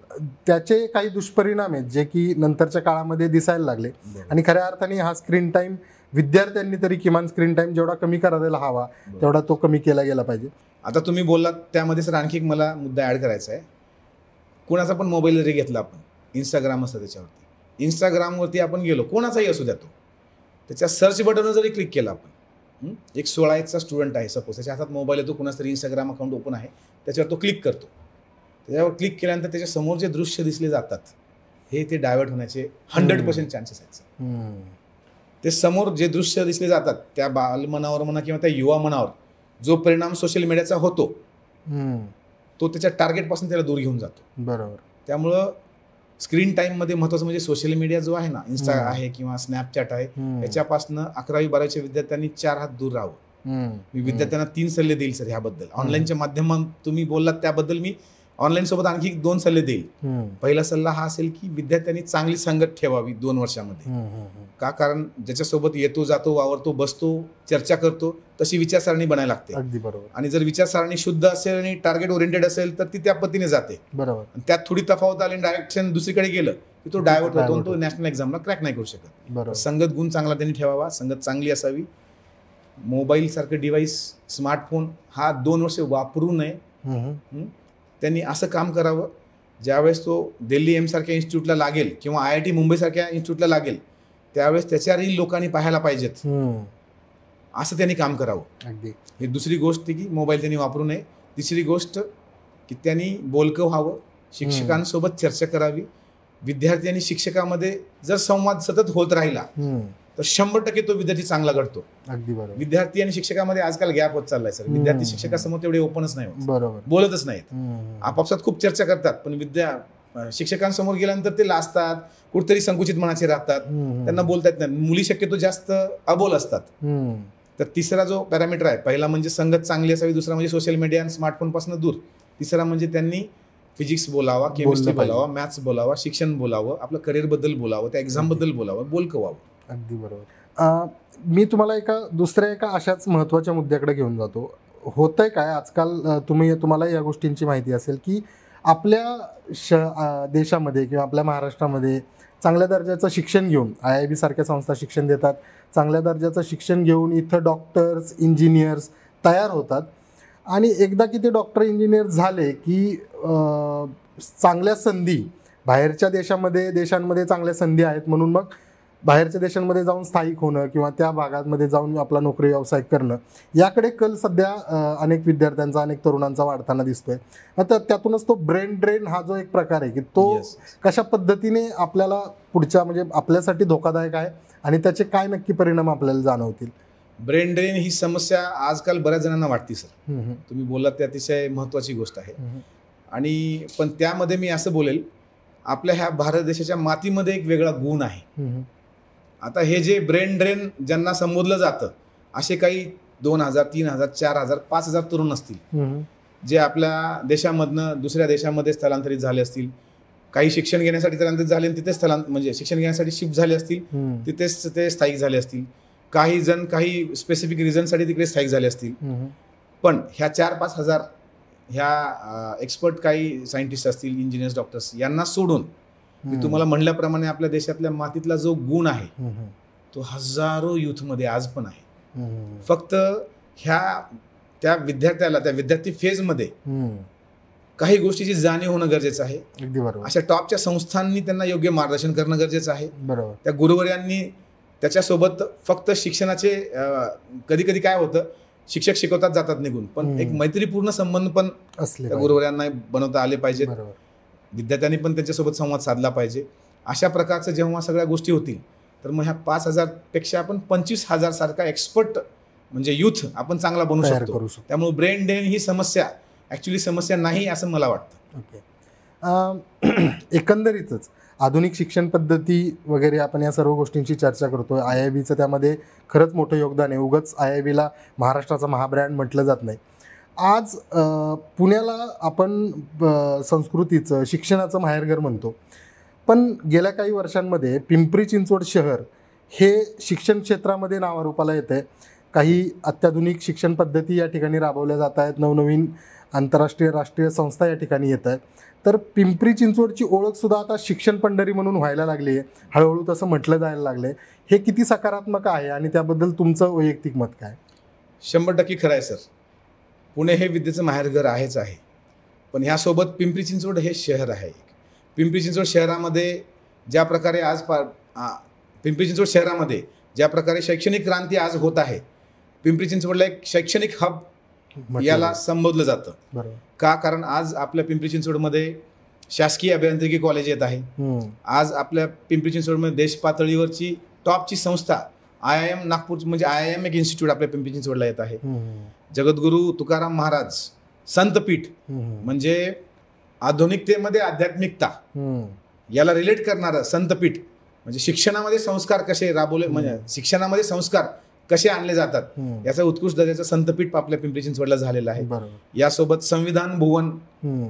Speaker 1: त्याचे काही दुष्परिणाम आहेत जे की नंतरच्या काळामध्ये दिसायला लागले. आणि खऱ्या अर्थाने हा स्क्रीन टाईम विद्यार्थ्यांनी तरी किमान स्क्रीन टाईम जेवढा कमी करायला हवा तेवढा तो कमी केला गेला पाहिजे.
Speaker 2: आता तुम्ही बोललात त्यामध्ये सर आणखी एक मला मुद्दा ॲड करायचा आहे. कोणाचा पण मोबाईल जरी घेतला आपण, इंस्टाग्राम असतं त्याच्यावरती, इंस्टाग्रामवरती आपण गेलो, कोणाचाही असू द्या तो, त्याच्या सर्च बटनवर जरी क्लिक केलं आपण, एक 16 स्टुडंट आहे सपोज, त्याच्या हातात मोबाईल येतो, कुणाच तरी इंस्टाग्राम अकाउंट ओपन आहे, त्याच्यावर तो क्लिक करतो. त्याच्यावर क्लिक केल्यानंतर त्याच्या समोर जे दृश्य दिसले जातात ते डायव्हर्ट होण्याचे 100% चान्सेस आहेत. ते समोर जे दृश्य दिसले जातात त्या बालमनावर म्हणा किंवा त्या युवा मनावर जो परिणाम सोशल मीडियाचा होतो तो त्याच्या टार्गेटपासून त्याला दूर घेऊन जातो.
Speaker 1: बरोबर.
Speaker 2: त्यामुळं स्क्रीन टाईममध्ये महत्त्वाचं म्हणजे सोशल मीडिया जो आहे ना, इन्स्टा आहे किंवा स्नॅपचॅट आहे, याच्यापासून 11वी 12वीच्या विद्यार्थ्यांनी 4 हात दूर राहावं. मी विद्यार्थ्यांना 3 सल्ले देईल सर ह्याबद्दल. ऑनलाईनच्या माध्यमातून तुम्ही बोललात त्याबद्दल मी ऑनलाईन सोबत आणखी 2 सल्ले देईल. पहिला सल्ला हा असेल की विद्यार्थ्यांनी चांगली संगत ठेवावी 2 वर्षामध्ये. का? कारण ज्याच्यासोबत येतो जातो वावरतो बसतो चर्चा करतो तशी विचारसरणी बनायला लागते.
Speaker 1: अगदी बरोबर.
Speaker 2: आणि जर विचारसरणी शुद्ध असेल आणि टार्गेट ओरिएंटेड असेल तर ती त्या पद्धतीने जाते.
Speaker 1: बरोबर.
Speaker 2: त्यात थोडी तफावत आली आणि डायरेक्शन दुसरीकडे गेलं की तो डायव्हर्ट होतो आणि तो नॅशनल एक्झामला क्रॅक नाही करू शकत. संगत गुण चांगला त्यांनी ठेवावा, संगत चांगली असावी. मोबाईल सारखं डिव्हाइस स्मार्टफोन हा 2 वर्ष वापरू नये. त्यांनी असं काम करावं ज्यावेळेस तो दिल्ली एम्स सारख्या इन्स्टिट्यूटला लागेल किंवा IIT मुंबई सारख्या इन्स्टिट्यूटला लागेल त्यावेळेस त्याच्यावरही लोकांनी पाहायला पाहिजेत असं त्यांनी काम करावं.
Speaker 1: अगदी.
Speaker 2: ही दुसरी गोष्ट की मोबाईल त्यांनी वापरू नये. तिसरी गोष्ट की त्यांनी बोलकं व्हावं, शिक्षकांसोबत चर्चा करावी. विद्यार्थी आणि शिक्षकामध्ये जर संवाद सतत होत राहिला तर 100% तो विद्यार्थी चांगला घडतो.
Speaker 1: अगदी बरोबर.
Speaker 2: विद्यार्थी आणि शिक्षकामध्ये आजकाल गॅप होत चाललाय सर. विद्यार्थी शिक्षकासमोर तेवढे ओपनच नाही होत.
Speaker 1: बरोबर.
Speaker 2: बोलतच नाहीत. आपापसात खूप चर्चा करतात पण शिक्षकांसमोर गेल्यानंतर ते लाजतात, कुठेतरी संकुचित मनाचे राहतात, त्यांना बोलता येत नाही. मुली शक्यतो जास्त अबोल असतात. तर तिसरा जो पॅरामीटर आहे, पहिला म्हणजे संगत चांगली असावी, दुसरा म्हणजे सोशल मीडिया आणि स्मार्टफोन पासून दूर, तिसरा म्हणजे त्यांनी फिजिक्स बोलावा, केमिस्ट्री बोलावा, मॅथ्स बोलावा, शिक्षण बोलावं, आपलं करिअर बद्दल बोलावं, त्या एक्झाम बद्दल बोलावं, बोलकं व्हावं.
Speaker 1: अगदी बरोबर. मी तुम्हाला दुसऱ्या एका अशाच महत्त्वाच्या मुद्द्याकडे घेऊन जातो. होतंय काय आजकाल, तुम्हाला या गोष्टींची माहिती असेल की आपल्या देशामध्ये किंवा आपल्या महाराष्ट्रामध्ये चांगल्या दर्जाचं शिक्षण घेऊन IIB सारख्या संस्था शिक्षण देतात. चांगल्या दर्जाचं शिक्षण घेऊन इथं डॉक्टर्स, इंजिनियर्स तयार होतात आणि एकदा की ते डॉक्टर इंजिनियर झाले की चांगल्या संधी बाहेरच्या देशांमध्ये चांगल्या संधी आहेत म्हणून मग बाहेरच्या देशांमध्ये जाऊन स्थायिक होणं किंवा त्या भागांमध्ये जाऊन आपला नोकरी व्यवसाय करणं याकडे कल सध्या अनेक विद्यार्थ्यांचा, अनेक तरुणांचा वाढताना दिसतोय. तर त्यातूनच तो ब्रेन ड्रेन हा जो एक प्रकार आहे की तो कशा पद्धतीने आपल्याला पुढच्या म्हणजे आपल्यासाठी धोकादायक आहे आणि त्याचे काय नक्की परिणाम आपल्याला जाणवतील.
Speaker 2: ब्रेन ड्रेन ही समस्या आजकाल बऱ्याच जणांना वाटते सर. तुम्ही बोललात ते अतिशय महत्त्वाची गोष्ट आहे. आणि पण त्यामध्ये मी असं बोलेल, आपल्या ह्या भारत देशाच्या मातीमध्ये एक वेगळा गुण आहे. आता हे जे ब्रेन ड्रेन ज्यांना संबोधलं जातं असे काही 2000, 3000, 4000, 5000 तरुण असतील जे आपल्या देशामधनं दुसऱ्या देशामध्ये स्थलांतरित झाले असतील. काही शिक्षण घेण्यासाठी स्थलांतरित झाले आणि तिथेच म्हणजे शिक्षण घेण्यासाठी शिफ्ट झाले असतील, तिथेच ते स्थायिक झाले असतील. काही जण काही स्पेसिफिक रिझनसाठी तिकडे स्थायिक झाले असतील. पण ह्या 4-5 हजार ह्या एक्सपर्ट काही सायंटिस्ट असतील, इंजिनियर्स, डॉक्टर्स यांना सोडून मी तुम्हाला म्हणल्याप्रमाणे आपल्या देशातल्या मातीतला जो गुण आहे तो हजारो युथमध्ये आज पण आहे. फक्त त्या विद्यार्थ्याला त्या विद्यार्थी फेजमध्ये काही गोष्टीची जाणीव होणं गरजेचं आहे.
Speaker 1: अगदी बरोबर.
Speaker 2: अशा टॉपच्या संस्थांनी त्यांना योग्य मार्गदर्शन करणं गरजेचं आहे.
Speaker 1: बरोबर.
Speaker 2: त्या गुरुवर्यांनी त्याच्यासोबत फक्त शिक्षणाचे कधी कधी काय होतं, शिक्षक शिकवतात जातात निघून, पण एक मैत्रीपूर्ण संबंध पण त्या गुरुवर्यांना बनवता आले पाहिजेत. विद्यार्थ्यांनी पण त्यांच्यासोबत संवाद साधला पाहिजे. अशा प्रकारचं जेव्हा सगळ्या गोष्टी होतील तर मग ह्या 5000 पेक्षा आपण 25,000 सारखा एक्सपर्ट म्हणजे युथ आपण चांगला बनवू शकतो. त्यामुळे ब्रेन ड्रेन ही समस्या ॲक्च्युली समस्या नाही असं मला वाटतं.
Speaker 1: ओके. एकंदरीतच आधुनिक शिक्षण पद्धती वगैरे आपण या सर्व गोष्टींची चर्चा करतोय. IIBचं त्यामध्ये खरंच मोठं योगदान आहे. उगाच IIBला महाराष्ट्राचा महाब्रँड म्हटलं जात नाही. आज पुण्याला आपण संस्कृतीचं, शिक्षणाचं माहेरघर म्हणतो, पण गेल्या काही वर्षांमध्ये पिंपरी चिंचवड शहर हे शिक्षण क्षेत्रामध्ये नावारूपाला येतं आहे. काही अत्याधुनिक शिक्षण पद्धती या ठिकाणी राबवल्या जात आहेत. नवनवीन आंतरराष्ट्रीय, राष्ट्रीय संस्था या ठिकाणी येत आहेत. तर पिंपरी चिंचवडची ओळखसुद्धा आता शिक्षण पंढरी म्हणून व्हायला लागली आहे. हळूहळू तसं म्हटलं जायला लागलं आहे. हे किती सकारात्मक आहे आणि त्याबद्दल तुमचं वैयक्तिक मत काय?
Speaker 2: 100% खरं आहे सर. पुणे हे विद्येचं माहेरघर आहेच आहे, पण ह्यासोबत पिंपरी चिंचवड हे शहर आहे. पिंपरी चिंचवड शहरामध्ये ज्या प्रकारे पिंपरी चिंचवड शहरामध्ये ज्या प्रकारे शैक्षणिक क्रांती आज होत आहे, पिंपरी चिंचवडला एक शैक्षणिक हब याला संबोधलं जातं. का? कारण आज आपल्या पिंपरी चिंचवडमध्ये शासकीय अभियांत्रिकी कॉलेज येत आहे. आज आपल्या पिंपरी चिंचवडमध्ये देश पातळीवरची टॉपची संस्था IIM नागपूर म्हणजे IIM एक इन्स्टिट्यूट आपल्या पिंपरी चिंचवडला येत आहे. जगद्गुरू तुकाराम महाराज संतपीठ म्हणजे आधुनिकतेमध्ये आध्यात्मिकता याला रिलेट करणारं संतपीठ म्हणजे शिक्षणामध्ये संस्कार कसे राबवले, म्हणजे शिक्षणामध्ये संस्कार कसे आणले जातात याचा उत्कृष्ट दर्जाचं संतपीठ आपल्या पिंपरी चिंचवडला झालेलं आहे. यासोबत संविधान भुवन,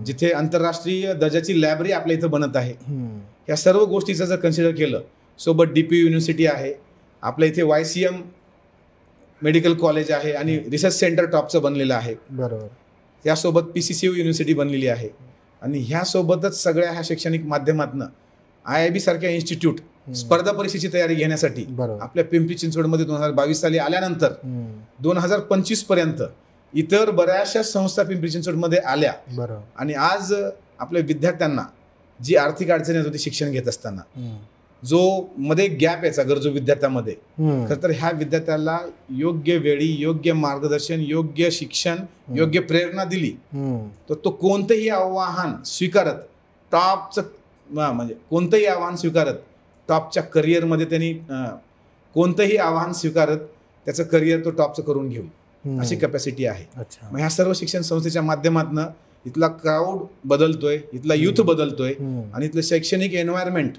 Speaker 2: जिथे आंतरराष्ट्रीय दर्जाची लायब्ररी आपल्या इथं बनत आहे. या सर्व गोष्टीचं जर कन्सिडर केलं, सोबत DPU युनिव्हर्सिटी आहे, आपल्या इथे YCM मेडिकल कॉलेज आहे आणि रिसर्च सेंटर टॉपचं बनलेलं आहे.
Speaker 1: बरोबर.
Speaker 2: यासोबत PCCU युनिव्हर्सिटी बनलेली आहे आणि ह्यासोबतच सगळ्या ह्या शैक्षणिक माध्यमातून IIB सारख्या इन्स्टिट्यूट स्पर्धा परीक्षेची तयारी घेण्यासाठी आपल्या पिंपरी चिंचवडमध्ये 2022 साली आल्यानंतर 2025 पर्यंत इतर बऱ्याचशा संस्था पिंपरी चिंचवडमध्ये आल्या. आणि आज आपल्या विद्यार्थ्यांना जी आर्थिक अडचणी होती शिक्षण घेत असताना, जो मध्ये गॅप यायचा गरजू विद्यार्थ्यामध्ये, खरं तर ह्या विद्यार्थ्याला योग्य वेळी योग्य मार्गदर्शन, योग्य शिक्षण, योग्य प्रेरणा दिली तर तो कोणतंही आव्हान स्वीकारत म्हणजे कोणतंही आव्हान स्वीकारत टॉपच्या करिअरमध्ये त्यांनी कोणतंही आव्हान स्वीकारत त्याचं करिअर तो टॉपचं करून घेऊ अशी कॅपॅसिटी आहे. मग ह्या सर्व शिक्षण संस्थेच्या माध्यमातून इथला क्राऊड बदलतोय, इथला युथ बदलतोय आणि इथलं शैक्षणिक एन्व्हायरमेंट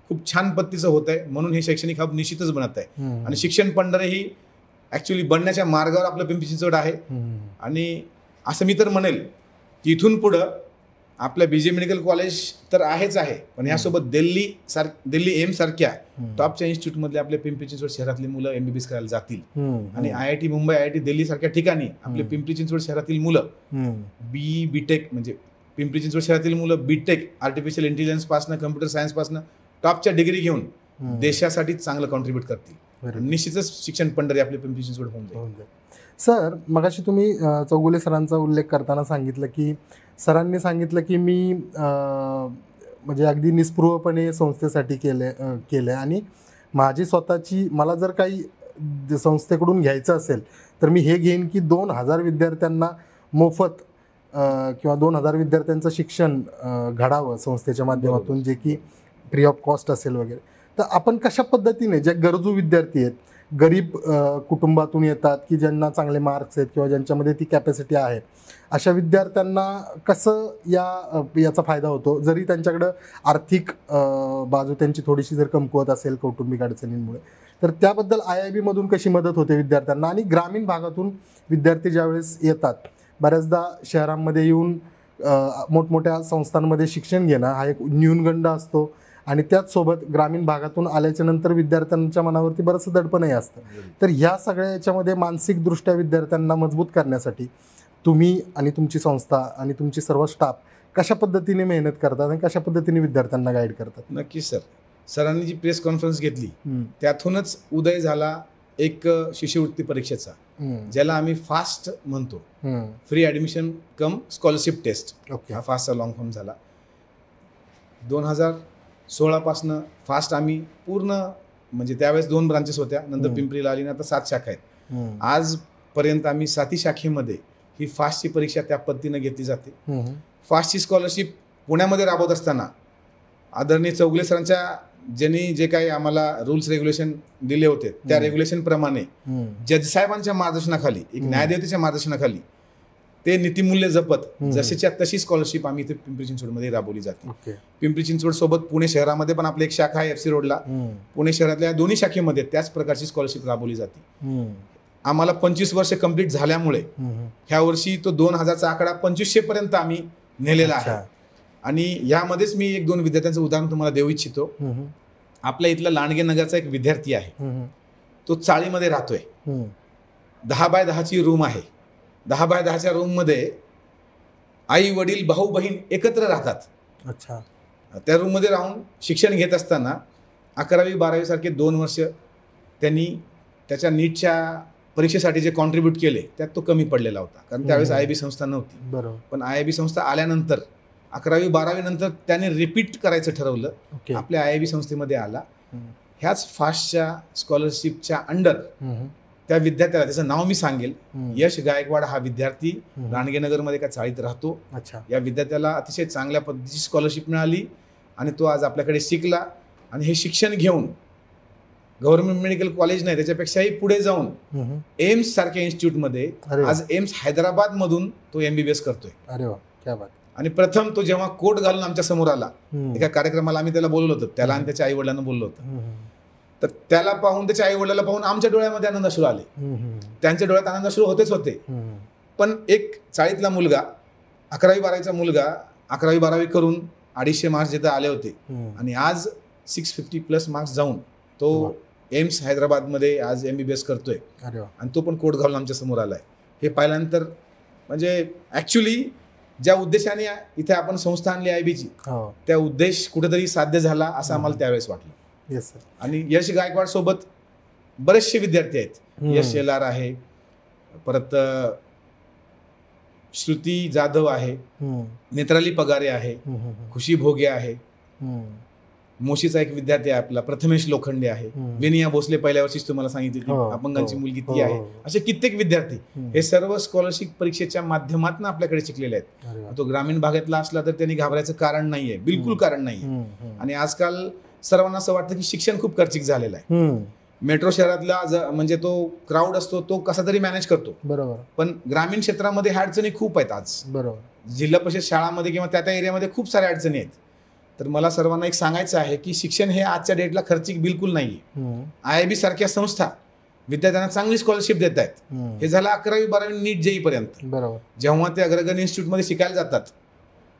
Speaker 2: खूप छान पद्धतीचं होत आहे. म्हणून हे शैक्षणिक हब निश्चितच बनत आहे आणि शिक्षण पंढरी ही ऍक्च्युली बनण्याच्या मार्गावर आपलं पिंपरी चिंचवड आहे. आणि असं मी तर म्हणेल की इथून पुढं आपल्या BJ मेडिकल कॉलेज तर आहेच आहे, पण यासोबत दिल्ली एम्स सारख्या टॉपच्या इन्स्टिट्यूट मधले आपल्या पिंपरी चिंचवड शहरातली मुलं MBBS करायला जातील आणि IIT मुंबई, IIT दिल्ली सारख्या ठिकाणी आपले पिंपरी चिंचवड शहरातील मुलं BTech म्हणजे पिंपरी चिंचवड शहरातील मुलं BTech आर्टिफिशियल इंटेलिजन्स पासनं, कम्प्युटर सायन्स पासनं टॉपच्या डिग्री घेऊन देशासाठी चांगलं कॉन्ट्रीब्यूट करतील. निश्चितच शिक्षण पंढरी आपली पिंपरी चिंचवड होऊन जाईल.
Speaker 1: सर, मगाशी तुम्ही चौगुले सरांचा उल्लेख करताना सांगितलं की सरांनी सांगितलं की मी म्हणजे अगदी निस्पृहपणे संस्थेसाठी केलं आणि माझी स्वतःची मला जर काही संस्थेकडून घ्यायचं असेल तर मी हे घेईन की 2000 विद्यार्थ्यांना मोफत किंवा 2000 विद्यार्थ्यांचं शिक्षण घडावं संस्थेच्या माध्यमातून, जे की फ्री ऑफ कॉस्ट असेल वगैरे. तर आपण कशा पद्धतीने ज्या गरजू विद्यार्थी आहेत, गरीब कुटुंबातून येतात की ज्यांना चांगले मार्क्स आहेत किंवा ज्यांच्यामध्ये ती कॅपॅसिटी आहे, अशा विद्यार्थ्यांना कसं याचा फायदा होतो, जरी त्यांच्याकडं आर्थिक बाजू त्यांची थोडीशी जर कमकुवत असेल कौटुंबिक अडचणींमुळे, तर त्याबद्दल IIB मधून कशी मदत होते विद्यार्थ्यांना. आणि ग्रामीण भागातून विद्यार्थी ज्यावेळेस येतात, बऱ्याचदा शहरांमध्ये येऊन मोठमोठ्या संस्थांमध्ये शिक्षण घेणं हा एक न्यूनगंड असतो आणि त्याचसोबत ग्रामीण भागातून आल्याच्या नंतर विद्यार्थ्यांच्या मनावरती बरंचसं दडपणही असतं. तर ह्या सगळ्या याच्यामध्ये मानसिकदृष्ट्या विद्यार्थ्यांना मजबूत करण्यासाठी तुम्ही आणि तुमची संस्था आणि तुमची सर्व स्टाफ कशा पद्धतीने मेहनत करतात आणि कशा पद्धतीने विद्यार्थ्यांना गाईड करतात?
Speaker 2: नक्कीच सर. सरांनी जी प्रेस कॉन्फरन्स घेतली त्यातूनच उदय झाला एक शिष्यवृत्ती परीक्षेचा, ज्याला आम्ही फास्ट म्हणतो, free admission cum scholarship test. हा फास्टचा लॉंग फॉर्म झाला. 2016 पासनं फास्ट आम्ही पूर्ण म्हणजे त्यावेळेस 2 ब्रांचेस होत्या, नंतर पिंपरीला आली, आता 7 शाखा आहेत. आजपर्यंत आम्ही 7ही शाखेमध्ये ही फास्टची परीक्षा त्या पद्धतीनं घेतली जाते. फास्टची स्कॉलरशिप पुण्यामध्ये राबवत असताना आदरणीय चौगुले सरांच्या ज्यांनी जे काही आम्हाला रूल्स रेग्युलेशन दिले होते त्या रेग्युलेशन प्रमाणे जज साहेबांच्या मार्गदर्शनाखाली, एक न्यायदेवतेच्या मार्गदर्शनाखाली ते नीतिमूल्य जपत जशीच्या तशी स्कॉलरशिप आम्ही इथे पिंपरी चिंचवडमध्ये राबवली जाते. पिंपरी चिंचवड सोबत पुणे शहरामध्ये पण आपली एक शाखा आहे FC रोडला. पुणे शहरातल्या दोन्ही शाखेमध्ये त्याच प्रकारची स्कॉलरशिप राबवली जाते. आम्हाला 25 वर्ष कंप्लीट झाल्यामुळे ह्या वर्षी तो 2000चा आकडा 2500 पर्यंत आम्ही नेलेला आहे. आणि यामध्येच मी 1-2 विद्यार्थ्यांचं उदाहरण तुम्हाला देऊ इच्छितो. आपल्या इथला लांडगे नगरचा एक विद्यार्थी आहे, तो चाळीमध्ये राहतोय. 10 बाय 10ची रूम आहे. 10 बाय 10च्या रूममध्ये आई वडील भाऊ बहीण एकत्र राहतात.
Speaker 1: अच्छा.
Speaker 2: त्या रूममध्ये राहून शिक्षण घेत असताना 11वी 12वी सारखे 2 वर्ष त्यांनी त्याच्या नीटच्या परीक्षेसाठी जे कॉन्ट्रीब्यूट केले त्यात तो कमी पडलेला होता, कारण त्यावेळेस IIB संस्था नव्हती. पण IIB संस्था आल्यानंतर 11वी 12वी नंतर त्याने रिपीट करायचं ठरवलं, आपल्या IIB संस्थेमध्ये आला. ह्याच फास्टच्या स्कॉलरशिपच्या अंडर त्या विद्यार्थ्याला, त्याचं नाव मी सांगेल, यश गायकवाड हा विद्यार्थी लांडगेनगरमध्ये एका चाळीत राहतो. या विद्यार्थ्याला अतिशय चांगल्या पद्धतीची स्कॉलरशिप मिळाली आणि तो आज आपल्याकडे शिकला आणि हे शिक्षण घेऊन गव्हर्नमेंट मेडिकल कॉलेज नाही, त्याच्यापेक्षाही पुढे जाऊन एम्स सारख्या इन्स्टिट्यूटमध्ये आज एम्स हैदराबाद मधून तो MBBS करतोय.
Speaker 1: अरे वा, क्या बात.
Speaker 2: आणि प्रथम तो जेव्हा कोट घालून आमच्या समोर आला, एका कार्यक्रमाला आम्ही त्याला बोलवलं होतं, त्याला आणि त्याच्या आई वडिलांना बोललो होतं, तर त्याला पाहून, त्याच्या आई वडिलाला पाहून आमच्या डोळ्यामध्ये आनंदाश्रू आले. त्यांच्या डोळ्यात आनंदाश्रू होतेच होते. पण एक 40ला मुलगा, 11वी-12वीचा मुलगा 11वी-12वी करून 250 मार्क्स जिथे आले होते आणि आज 650+ मार्क्स जाऊन तो एम्स हैदराबादमध्ये आज MBBS करतोय आणि तो पण कोट घालून आमच्या समोर आलाय. हे पाहिल्यानंतर म्हणजे ऍक्च्युली ज्या उद्देशाने इथे आपण संस्था आणली IB ची, त्या उद्देश कुठेतरी साध्य झाला असं आम्हाला त्यावेळेस वाटलं. आणि यश गायकवाड सोबत बरेचसे विद्यार्थी आहेत. यश LR आहे, परत श्रुती जाधव आहे, नेत्राली पगारे आहे, खुशी भोगे आहे, मोशीचा एक विद्यार्थी आहे आपला प्रथमेश लोखंडे आहे, विनिया भोसले पहिल्या वर्षीच तुम्हाला सांगितली ती अपंगांची मुलगी ती आहे. असे कित्येक विद्यार्थी हे सर्व स्कॉलरशिप परीक्षेच्या माध्यमातून आपल्याकडे शिकलेले आहेत. तो ग्रामीण भागातला असला तर त्यांनी घाबरायचं कारण नाहीये, बिलकुल कारण नाहीये. आणि आजकाल सर्वांना असं वाटतं की शिक्षण खूप खर्चिक झालेलं आहे. मेट्रो शहरातला म्हणजे तो क्राऊड असतो तो कसा तरी मॅनेज करतो, बरोबर, पण ग्रामीण क्षेत्रामध्ये ह्या अडचणी खूप आहेत आज. बरोबर, जिल्हा परिषद शाळांमध्ये किंवा त्या एरियामध्ये खूप साऱ्या अडचणी आहेत. तर मला सर्वांना एक सांगायचं आहे की शिक्षण हे आजच्या डेटला खर्चिक बिलकुल नाहीये. IIB सारख्या संस्था विद्यार्थ्यांना चांगली स्कॉलरशिप देत आहेत. हे झालं 11वी-12वी नीट JEE पर्यंत. बरोबर, जेव्हा ते अग्रगण्य इन्स्टिट्यूटमध्ये शिकायला जातात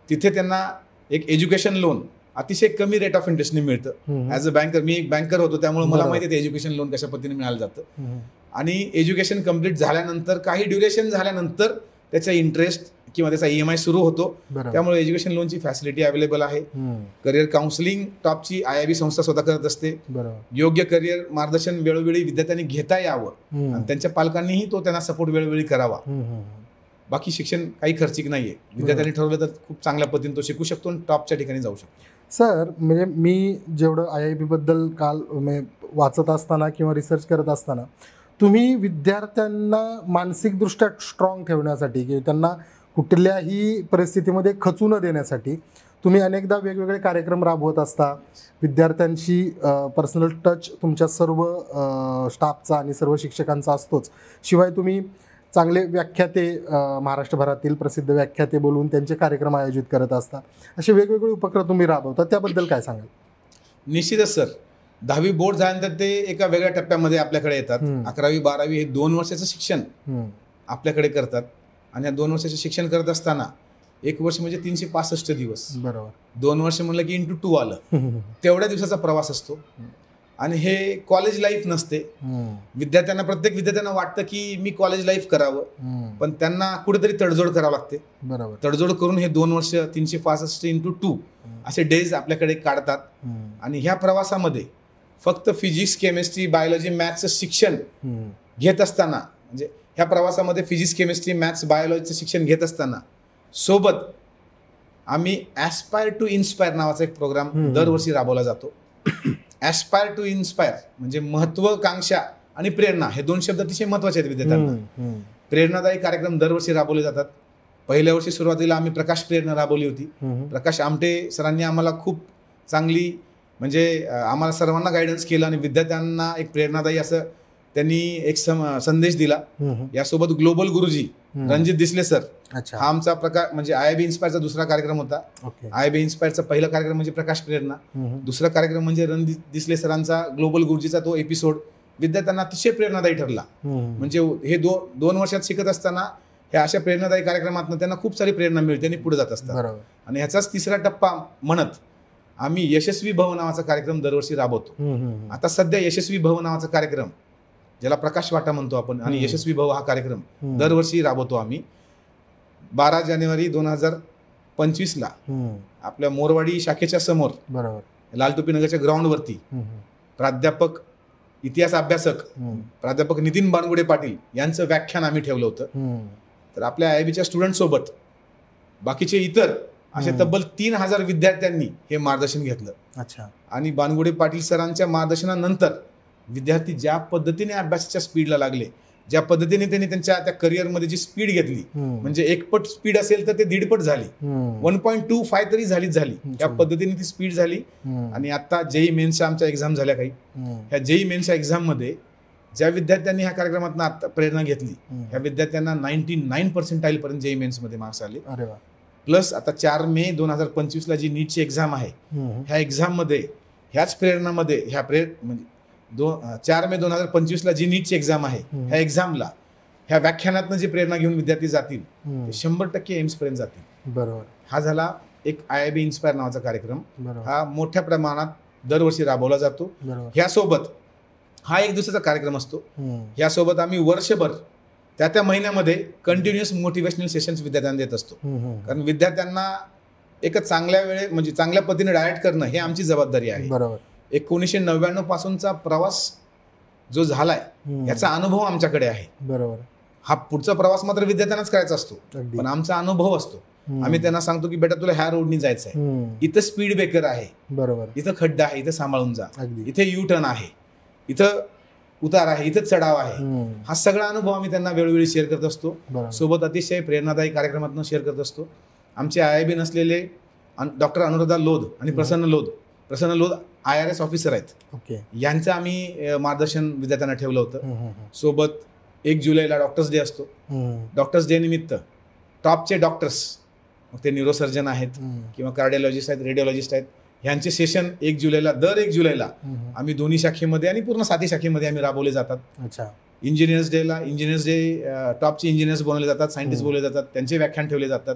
Speaker 2: तिथे त्यांना एक एज्युकेशन लोन अतिशय कमी रेट ऑफ इंटरेस्टने मिळतं. ऍज अ बँकर, मी एक बँकर होतो त्यामुळे मला माहिती आहे एज्युकेशन लोन कशा पद्धतीने मिळालं जातं. आणि एज्युकेशन कम्प्लीट झाल्यानंतर काही ड्युरेशन झाल्यानंतर त्याचा इंटरेस्ट किंवा त्याचा EMI सुरू होतो. त्यामुळे एज्युकेशन लोनची फॅसिलिटी अवेलेबल आहे. करिअर काउन्सिलिंग टॉपची IIB संस्था स्वतः करत असते. योग्य करिअर मार्गदर्शन वेळोवेळी विद्यार्थ्यांनी घेता यावं आणि त्यांच्या पालकांनीही तो त्यांना सपोर्ट वेळोवेळी करावा. बाकी शिक्षण काही खर्चिक नाहीये. विद्यार्थ्यांनी ठरवलं तर खूप चांगल्या पद्धतीने तो शिकू शकतो आणि टॉपच्या ठिकाणी जाऊ शकतो.
Speaker 1: सर, म्हणजे मी जेवढं IIB बद्दल काल वाचत असताना किंवा रिसर्च करत असताना तुम्ही विद्यार्थ्यांना मानसिकदृष्ट्या स्ट्रॉंग ठेवण्यासाठी किंवा त्यांना कुठल्याही परिस्थितीमध्ये खचू न देण्यासाठी तुम्ही अनेकदा वेगवेगळे कार्यक्रम राबवत असता. विद्यार्थ्यांशी पर्सनल टच तुमच्या सर्व स्टाफचा आणि सर्व शिक्षकांचा असतोच. शिवाय तुम्ही चांगले व्याख्याते, महाराष्ट्रभरातील प्रसिद्ध व्याख्याते बोलून त्यांचे कार्यक्रम आयोजित करत असता. असे वेगवेगळे उपक्रम तुम्ही राबवता, त्याबद्दल काय सांगाल?
Speaker 2: निश्चितच सर, 10वी बोर्ड झाल्यानंतर ते एका वेगळ्या टप्प्यामध्ये आपल्याकडे येतात. 11वी-12वी हे 2 वर्षाचं शिक्षण आपल्याकडे करतात आणि या 2 वर्षाचं शिक्षण करत असताना 1 वर्ष म्हणजे 365 दिवस. बरोबर, 2 वर्ष म्हणलं की × 2 आलं. तेवढ्या दिवसाचा प्रवास असतो आणि हे कॉलेज लाईफ नसते. विद्यार्थ्यांना, प्रत्येक विद्यार्थ्यांना वाटतं की मी कॉलेज लाईफ करावं, पण त्यांना कुठेतरी तडजोड करावं लागते. बरोबर, तडजोड करून हे 2 वर्ष 365 × 2 असे डेज आपल्याकडे काढतात. आणि ह्या प्रवासामध्ये फक्त फिजिक्स, केमिस्ट्री, बायोलॉजी, मॅथ्सचं शिक्षण घेत असताना, म्हणजे ह्या प्रवासामध्ये फिजिक्स, केमिस्ट्री, मॅथ्स, बायोलॉजीचं शिक्षण घेत असताना सोबत आम्ही ॲस्पायर टू इन्स्पायर नावाचा एक प्रोग्राम दरवर्षी राबवला जातो. ॲस्पायर टू इन्स्पायर म्हणजे महत्वाकांक्षा आणि प्रेरणा हे 2 शब्द अतिशय महत्वाचे आहेत विद्यार्थ्यांना. प्रेरणादायी कार्यक्रम दरवर्षी राबवले जातात. पहिल्या वर्षी सुरुवातीला आम्ही प्रकाश प्रेरणा राबवली होती. प्रकाश आमटे सरांनी आम्हाला खूप चांगली, म्हणजे आम्हाला सर्वांना गायडन्स केलं आणि विद्यार्थ्यांना एक प्रेरणादायी असं त्यांनी एक संदेश दिला. यासोबत ग्लोबल गुरुजी रणजित दिसले सर, हा आमचा प्रकार म्हणजे IIB इन्स्पायरचा दुसरा कार्यक्रम होता. IIB इन्स्पायरचा पहिला कार्यक्रम म्हणजे प्रकाश प्रेरणा, दुसरा कार्यक्रम म्हणजे रणजित दिसले सरांचा ग्लोबल गुरुजीचा तो एपिसोड विद्यार्थ्यांना अतिशय प्रेरणादायी ठरला. म्हणजे हे 2 वर्षात शिकत असताना ह्या अशा प्रेरणादायी कार्यक्रमातून त्यांना खूप सारी प्रेरणा मिळते आणि पुढे जात असतात. आणि ह्याचाच तिसरा टप्पा म्हणत आम्ही यशस्वी भव नावाचा कार्यक्रम दरवर्षी राबवतो. आता सध्या यशस्वी भव नावाचा कार्यक्रम, ज्याला प्रकाश वाटा म्हणतो आपण, आणि यशस्वी भव हा कार्यक्रम दरवर्षी राबवतो आम्ही. 12 जानेवारी 2025ला आपल्या मोरवाडी शाखेच्या समोर, बरोबर, लालटोपी नगरच्या ग्राउंडवरती प्राध्यापक, इतिहास अभ्यासक प्राध्यापक नितीन बानगुडे पाटील यांचं व्याख्यान आम्ही ठेवलं होतं. तर आपल्या IIBच्या स्टुडंट सोबत बाकीचे इतर असे तब्बल 3000 विद्यार्थ्यांनी हे मार्गदर्शन घेतलं. अच्छा. आणि बानगुडे पाटील सरांच्या मार्गदर्शनानंतर विद्यार्थी ज्या पद्धतीने अभ्यासाच्या स्पीडला लागले, ज्या पद्धतीने त्यांनी त्यांच्या त्या करिअरमध्ये जी स्पीड घेतली, म्हणजे 1 पट स्पीड असेल तर ते 1.5 पट झाली, 1.25 तरी झाली. या पद्धतीने ती स्पीड झाली. आणि आता JEE मेन्सच्या आमच्या एक्झाम झाल्या काही. ह्या JEE मेन्सच्या एक्झाम मध्ये ज्या विद्यार्थ्यांनी ह्या कार्यक्रमातून आता प्रेरणा घेतली, ह्या विद्यार्थ्यांना 99% पर्यंत JEE मेन्स मध्ये मार्क्स आले. प्लस आता 4 मे 2025ला जी नीटची एक्झाम आहे, ह्या एक्झाम मध्ये ह्याच प्रेरणामध्ये म्हणजे 4 मे 2025ला जी नीटची एक्झाम आहे, ह्या एक्झामला ह्या व्याख्यानातनं जी प्रेरणा घेऊन विद्यार्थी जातील ते 100% एम्स पर्यंत जातील.
Speaker 1: बरोबर.
Speaker 2: हा झाला एक IIB इन्स्पायर नावाचा कार्यक्रम.
Speaker 1: बरोबर.
Speaker 2: हा मोठ्या प्रमाणात दरवर्षी राबवला जातो.
Speaker 1: बरोबर.
Speaker 2: ह्यासोबत हा 1 दिवसाचा कार्यक्रम असतो. ह्यासोबत आम्ही वर्षभर त्या महिन्यामध्ये कंटिन्युअस मोटिवेशनल सेशन्स विद्यार्थ्यांना देत असतो. कारण विद्यार्थ्यांना एक चांगल्या म्हणजे चांगल्या पद्धतीने डायरेक्ट करणं हे आमची जबाबदारी आहे.
Speaker 1: बरोबर.
Speaker 2: 1999 पासूनचा प्रवास जो झालाय याचा अनुभव आमच्याकडे आहे.
Speaker 1: बरोबर.
Speaker 2: हा पुढचा प्रवास मात्र विद्यार्थ्यांनाच करायचा असतो,
Speaker 1: अगदी.
Speaker 2: पण आमचा अनुभव असतो. आम्ही त्यांना सांगतो की बेटा तुला ह्या रोडनी जायचं आहे, इथं स्पीड ब्रेकर आहे,
Speaker 1: बरोबर,
Speaker 2: इथं खड्डा आहे, इथं सांभाळून जा,
Speaker 1: अगदी.
Speaker 2: इथे यू टर्न आहे, इथं उतार आहे, इथं चढाव आहे. हा सगळा अनुभव आम्ही त्यांना वेळोवेळी शेअर करत असतो.
Speaker 1: बरोबर.
Speaker 2: सोबत अतिशय प्रेरणादायी कार्यक्रमातून शेअर करत असतो. आमचे IIB नसलेले डॉक्टर अनुराधा लोध आणि प्रसन्न लोध IRS ऑफिसर आहेत.
Speaker 1: ओके.
Speaker 2: यांचं आम्ही मार्गदर्शन विद्यार्थ्यांना ठेवलं होतं. सोबत 1 जुलैला डॉक्टर्स डे असतो. डॉक्टर्स डे निमित्त टॉपचे डॉक्टर्स, मग ते न्यूरोसर्जन आहेत किंवा कार्डिओलॉजिस्ट आहेत, रेडिओलॉजिस्ट आहेत, ह्यांचे सेशन दर 1 जुलैला आम्ही दोन्ही शाखेमध्ये आणि पूर्ण 7 शाखेमध्ये आम्ही राबवले जातात.
Speaker 1: अच्छा.
Speaker 2: इंजिनियर्स डे टॉपचे इंजिनियर्स बनवले जातात, सायंटिस्ट बोलले जातात, त्यांचे व्याख्यान ठेवले जातात.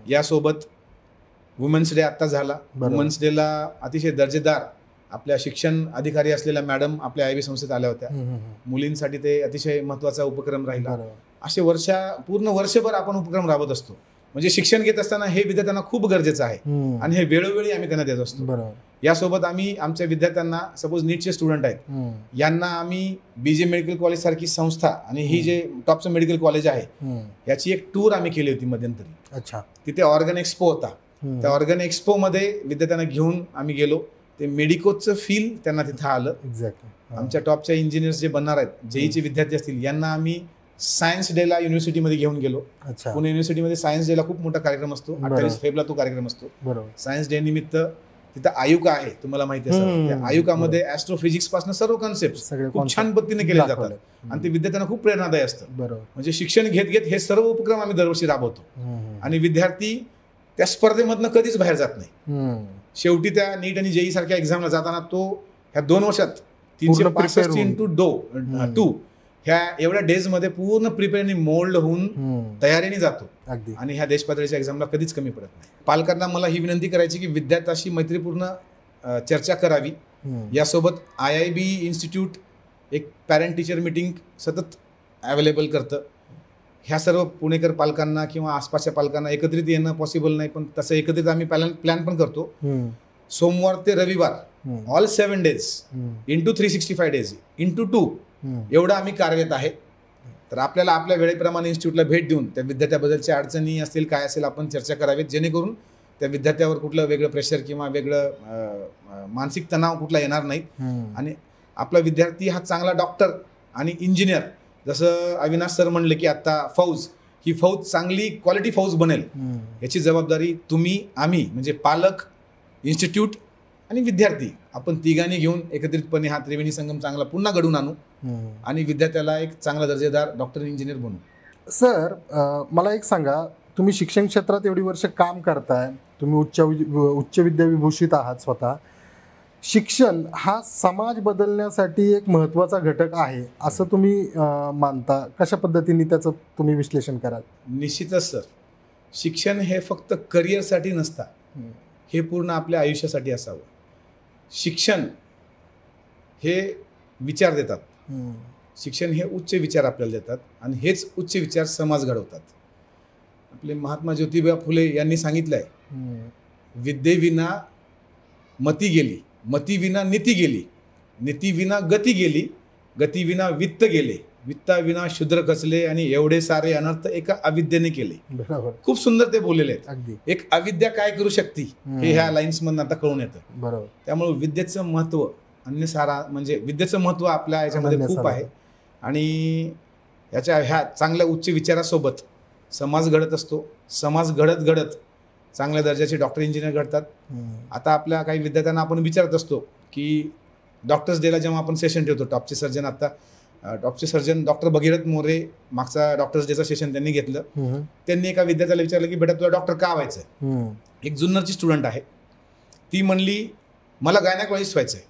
Speaker 2: यासोबत वुमेन्स डे आत्ता झाला. वुमेन्स डेला अतिशय दर्जेदार आपल्या शिक्षण अधिकारी असलेल्या मॅडम आपल्या IIB संस्थेत आल्या होत्या. मुलींसाठी ते अतिशय महत्त्वाचा उपक्रम राहिला. असे पूर्ण वर्षभर आपण उपक्रम राबवत असतो. म्हणजे शिक्षण घेत असताना हे विद्यार्थ्यांना खूप गरजेचं आहे आणि हे वेळोवेळी आम्ही त्यांना देत असतो. यासोबत आम्ही आमच्या विद्यार्थ्यांना, सपोज नीटचे स्टुडंट आहेत, यांना आम्ही BJ मेडिकल कॉलेज सारखी संस्था आणि ही जे टॉपचं मेडिकल कॉलेज आहे याची एक टूर आम्ही केली होती मध्यंतरी. अच्छा. तिथे ऑर्गन एक्सपो होता. त्या ऑर्गन एक्सपो मध्ये विद्यार्थ्यांना घेऊन आम्ही गेलो. ते मेडिकोचं फील त्यांना तिथं आलं. एक्झॅक्टली. आमच्या टॉपच्या इंजिनियर्स जे बनणार आहेत, JEE चे विद्यार्थी असतील, यांना आम्ही सायन्स डेला युनिव्हर्सिटीमध्ये घेऊन गेलो. पुणे युनिव्हर्सिटीमध्ये सायन्स डेला खूप मोठा कार्यक्रम असतो. 28 फेब्रुवारीला तो कार्यक्रम असतो. सायन्स डे निमित्त तिथं आयुका आहे, तुम्हाला माहिती असेल. त्या आयुकामध्ये ऍस्ट्रोफिजिक्स पासून सर्व कॉन्सेप्ट खूप छान पद्धतीने केले जातात आणि ते विद्यार्थ्यांना खूप प्रेरणादायी असतं. म्हणजे शिक्षण घेत घेत हे सर्व उपक्रम आम्ही दरवर्षी राबवतो आणि विद्यार्थी त्या स्पर्धेमधनं कधीच बाहेर जात नाही. शेवटी त्या नीट आणि JEE सारख्या एक्झामला जाताना तो ह्या 2 वर्षात 365x2 ह्या एवढ्या डेज मध्ये पूर्ण प्रिपेअर आणि मोल्ड होऊन तयारीने जातो आणि ह्या देश पातळीच्या एक्झामला कधीच कमी पडत नाही. पालकांना मला ही विनंती करायची की विद्यार्थ्याशी मैत्रीपूर्ण चर्चा करावी. यासोबत IIB इन्स्टिट्यूट एक पॅरेंट टीचर मीटिंग सतत अवेलेबल करतं. ह्या सर्व पुणेकर पालकांना किंवा आसपासच्या पालकांना एकत्रित येणं पॉसिबल नाही, पण तसं एकत्रित आम्ही प्लॅन पण करतो. सोमवार ते रविवार all 7 days into 365 days into 2 एवढं आम्ही कार्यरत आहे. तर आपल्याला आपल्या वेळेप्रमाणे इन्स्टिट्यूटला भेट देऊन त्या विद्यार्थ्याबद्दलच्या अडचणी असतील, काय असेल, आपण चर्चा करावीत, जेणेकरून त्या विद्यार्थ्यावर कुठलं वेगळं प्रेशर किंवा वेगळं मानसिक तणाव कुठला येणार नाही आणि आपला विद्यार्थी हा चांगला डॉक्टर आणि इंजिनियर, जसं अविनाश सर म्हणले की आता ही फौज चांगली क्वालिटी फौज बनेल, याची जबाबदारी तुम्ही, आम्ही म्हणजे पालक, इन्स्टिट्यूट आणि विद्यार्थी आपण तिघांनी घेऊन एकत्रितपणे हा त्रिवेणी संगम चांगला पुन्हा घडवून आणू आणि विद्यार्थ्याला एक चांगला दर्जेदार डॉक्टर इंजिनियर बनवू.
Speaker 1: सर, मला एक सांगा, तुम्ही शिक्षण क्षेत्रात एवढी वर्ष काम करताय, तुम्ही उच्च विद्याविभूषित आहात स्वतः. शिक्षण हा समाज बदलण्यासाठी एक महत्त्वाचा घटक आहे असं तुम्ही मानता? कशा पद्धतीने त्याचं तुम्ही विश्लेषण कराल?
Speaker 2: निश्चितच सर, शिक्षण हे फक्त करिअरसाठी नसता, हे पूर्ण आपल्या आयुष्यासाठी असावं. शिक्षण हे विचार देतात, शिक्षण हे उच्च विचार आपल्याला देतात आणि हेच उच्च विचार समाज घडवतात. आपले महात्मा ज्योतिबा फुले यांनी सांगितलंय, विद्येविना मती गेली, मतीविना नीती गेली, नीतीविना गती गेली, गतीविना वित्त गेले, वित्ताविना शूद्र खचले आणि एवढे सारे अनर्थ एका अविद्येने केले. खूप सुंदर ते बोललेले आहेत. एक अविद्या काय करू शकते हे ह्या लाईन्स मधून आता कळून येतं. बरोबर. त्यामुळे विद्येचं महत्त्व म्हणजे विद्येचं महत्त्व आपल्या याच्यामध्ये खूप आहे आणि ह्या चांगल्या उच्च विचारासोबत समाज घडत असतो. समाज घडत घडत चांगल्या दर्जाचे डॉक्टर इंजिनियर घडतात. आता आपल्या काही विद्यार्थ्यांना आपण विचारत असतो की डॉक्टर्स डेला जेव्हा आपण सेशन ठेवतो, टॉपचे सर्जन डॉक्टर भगीरथ मोरे मागचा डॉक्टर्स डेचा सेशन त्यांनी घेतलं. त्यांनी एका विद्यार्थ्याला विचारलं की बेटा तुला डॉक्टर का व्हायचंय? एक जुन्नरची स्टुडंट आहे, ती म्हणली मला गायनेकॉलॉजिस्ट व्हायचंय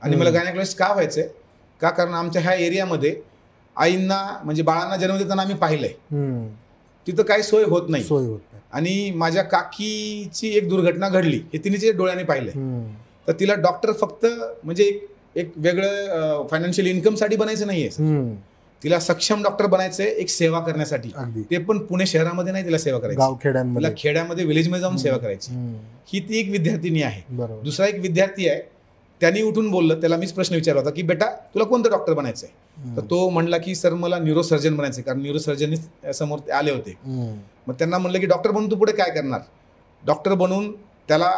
Speaker 2: आणि मला गायनेकॉलॉजिस्ट का व्हायचंय का कारण आमच्या ह्या एरियामध्ये आईंना म्हणजे बाळांना जन्म देताना आम्ही पाहिलंय, तिथं काही सोय होत नाही. आणि माझ्या काकीची एक दुर्घटना घडली हे तिने डोळ्याने पाहिलंय. तर तिला डॉक्टर फक्त म्हणजे एक वेगळं फायनान्शियल इन्कमसाठी बनायचं नाहीये, तिला सक्षम डॉक्टर बनायचंय एक सेवा करण्यासाठी. ते पण पुणे शहरामध्ये नाही तिला सेवा करायची, तिला खेड्यामध्ये विलेजमध्ये जाऊन सेवा करायची. ही ती एक विद्यार्थिनी आहे. दुसरा एक विद्यार्थी आहे, त्यांनी उठून बोललं, त्याला मीच प्रश्न विचारला होता की बेटा तुला कोणतं डॉक्टर बनायचंय. तर तो म्हणला की सर मला न्यूरोसर्जन बनायचंय, कारण न्यूरोसर्जन समोर आले होते. मग त्यांना म्हणलं की डॉक्टर बनून तू पुढे काय करणार. डॉक्टर बनून त्याला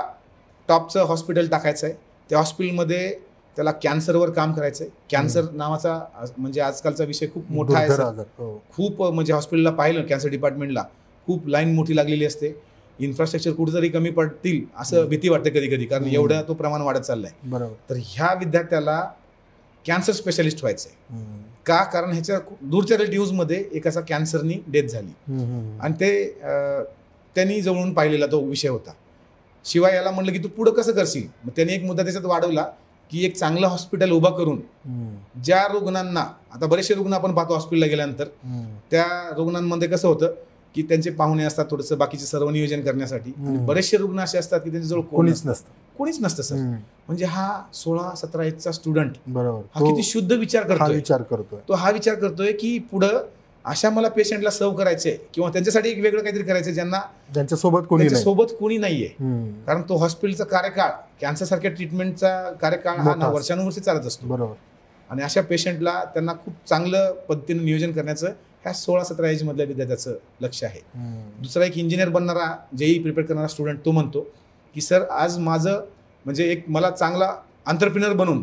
Speaker 2: टॉपचं हॉस्पिटल टाकायचं आहे, त्या हॉस्पिटलमध्ये त्याला कॅन्सरवर काम करायचंय. कॅन्सर नावाचा म्हणजे आजकालचा विषय खूप मोठा आहे. खूप म्हणजे हॉस्पिटलला पाहिलं कॅन्सर डिपार्टमेंटला खूप लाईन मोठी लागलेली असते. इन्फ्रास्ट्रक्चर कुठेतरी कमी पडतील असं भीती वाटते कधी कधी, कारण एवढं तो प्रमाण वाढत चाललाय. तर ह्या विद्यार्थ्याला कॅन्सर स्पेशालिस्ट व्हायचंय. का, कारण ह्याच्या दूरच्या रिलेटिव्हमध्ये एकाचा कॅन्सरनी डेथ झाली आणि ते त्यांनी जवळून पाहिलेला तो विषय होता. शिवाय याला म्हणलं की तू पुढं कसं करशील. मग त्याने एक मुद्दा त्याच्यात वाढवला की एक चांगलं हॉस्पिटल उभा करून ज्या रुग्णांना, आता बरेचसे रुग्ण आपण पाहतो हॉस्पिटलला गेल्यानंतर, त्या रुग्णांमध्ये कसं होतं की त्यांचे पाहुणे असतात थोडंसं बाकीचे सर्व नियोजन करण्यासाठी. बरेचसे रुग्ण असे असतात की त्यांच्याजवळ कोणीच नसतं सर. म्हणजे हा 16-17 एजचा स्टुडंट हा किती शुद्ध विचार करतोय. तो हा विचार करतोय की पुढं अशा मला पेशंटला सर्व करायचंय किंवा त्यांच्यासाठी एक वेगळं काहीतरी करायचंय ज्यांना त्यांच्यासोबत कोणी नाहीये. कारण तो हॉस्पिटलचा कार्यकाळ, कॅन्सर सारख्या ट्रीटमेंटचा कार्यकाळ हा वर्षानुवर्षे चालत असतो. आणि अशा पेशंटला त्यांना खूप चांगलं पद्धतीने नियोजन करण्याचं ह्या 16-17 एज मधल्या विद्यार्थ्याचं लक्ष आहे. दुसरा एक इंजिनियर बनणारा, जेई प्रिपेअर करणारा स्टुडंट, तो म्हणतो की सर आज माझं म्हणजे एक मला चांगला एंटरप्रेन्योर बनून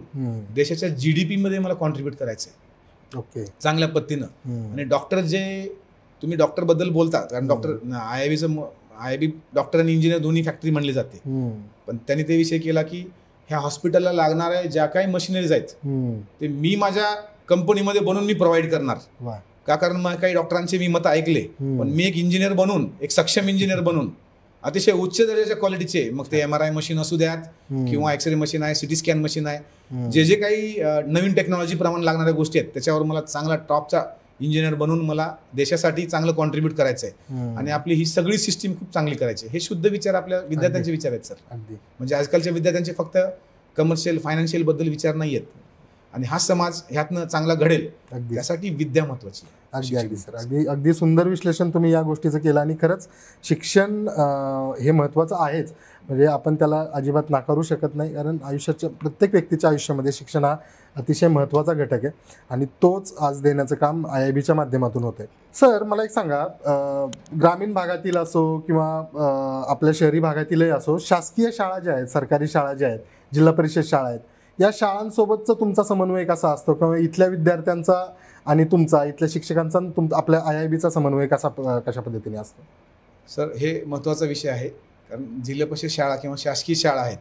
Speaker 2: देशाच्या GDP मध्ये मला कॉन्ट्रीब्युट करायचंय चांगल्या पद्धतीनं. आणि डॉक्टर, जे तुम्ही डॉक्टर बद्दल बोलता, कारण डॉक्टर IIB डॉक्टर आणि इंजिनियर दोन्ही फॅक्टरी म्हणली जाते, पण त्यांनी ते विषय केला की ह्या हॉस्पिटलला लागणाऱ्या ज्या काही मशिनरीज आहेत ते मी माझ्या कंपनीमध्ये बनवून मी प्रोव्हाइड करणार. का, कारण मग काही डॉक्टरांचे मी मत ऐकले, पण मी एक इंजिनियर बनून, एक सक्षम इंजिनियर बनून अतिशय उच्च दर्जाच्या क्वालिटीचे, मग ते MRI मशीन असू द्यात किंवा एक्सरे मशीन आहे, CT स्कॅन मशीन आहे, जे काही नवीन टेक्नॉलॉजी प्रमाणे लागणाऱ्या गोष्टी आहेत त्याच्यावर मला चांगला टॉपचा इंजिनियर बनून मला देशासाठी चांगलं कॉन्ट्रीब्यूट करायचं आहे आणि आपली ही सगळी सिस्टीम खूप चांगली करायची. हे शुद्ध विचार आपल्या विद्यार्थ्यांचे विचार आहेत सर. म्हणजे आजकालच्या विद्यार्थ्यांचे फक्त कमर्शियल फायनान्शियल बद्दल विचार नाही आहेत. आणि हा समाज ह्यातनं चांगला घडेल त्यासाठी विद्या महत्वाची.
Speaker 1: अगदी सर, अगदी सुंदर विश्लेषण तुम्ही या गोष्टीचं केलं. आणि खरंच शिक्षण हे महत्त्वाचं आहेच, म्हणजे आपण त्याला अजिबात नाकारू शकत नाही, कारण आयुष्याच्या प्रत्येक व्यक्तीच्या आयुष्यामध्ये शिक्षण हा अतिशय महत्त्वाचा घटक आहे आणि तोच आज देण्याचं काम IIBच्या माध्यमातून होतं आहे. सर मला एक सांगा, ग्रामीण भागातील असो किंवा आपल्या शहरी भागातीलही असो, शासकीय शाळा ज्या आहेत, सरकारी शाळा ज्या आहेत, जिल्हा परिषद शाळा आहेत, या शाळांसोबतचा तुमचा समन्वय कसा असतो, किंवा इथल्या विद्यार्थ्यांचा आणि तुमचा, इथल्या शिक्षकांचा आपल्या IIBचा समन्वय कशा पद्धतीने असतो.
Speaker 2: सर हे महत्त्वाचा विषय आहे, कारण जिल्हा परिषद शाळा किंवा शासकीय शाळा आहेत,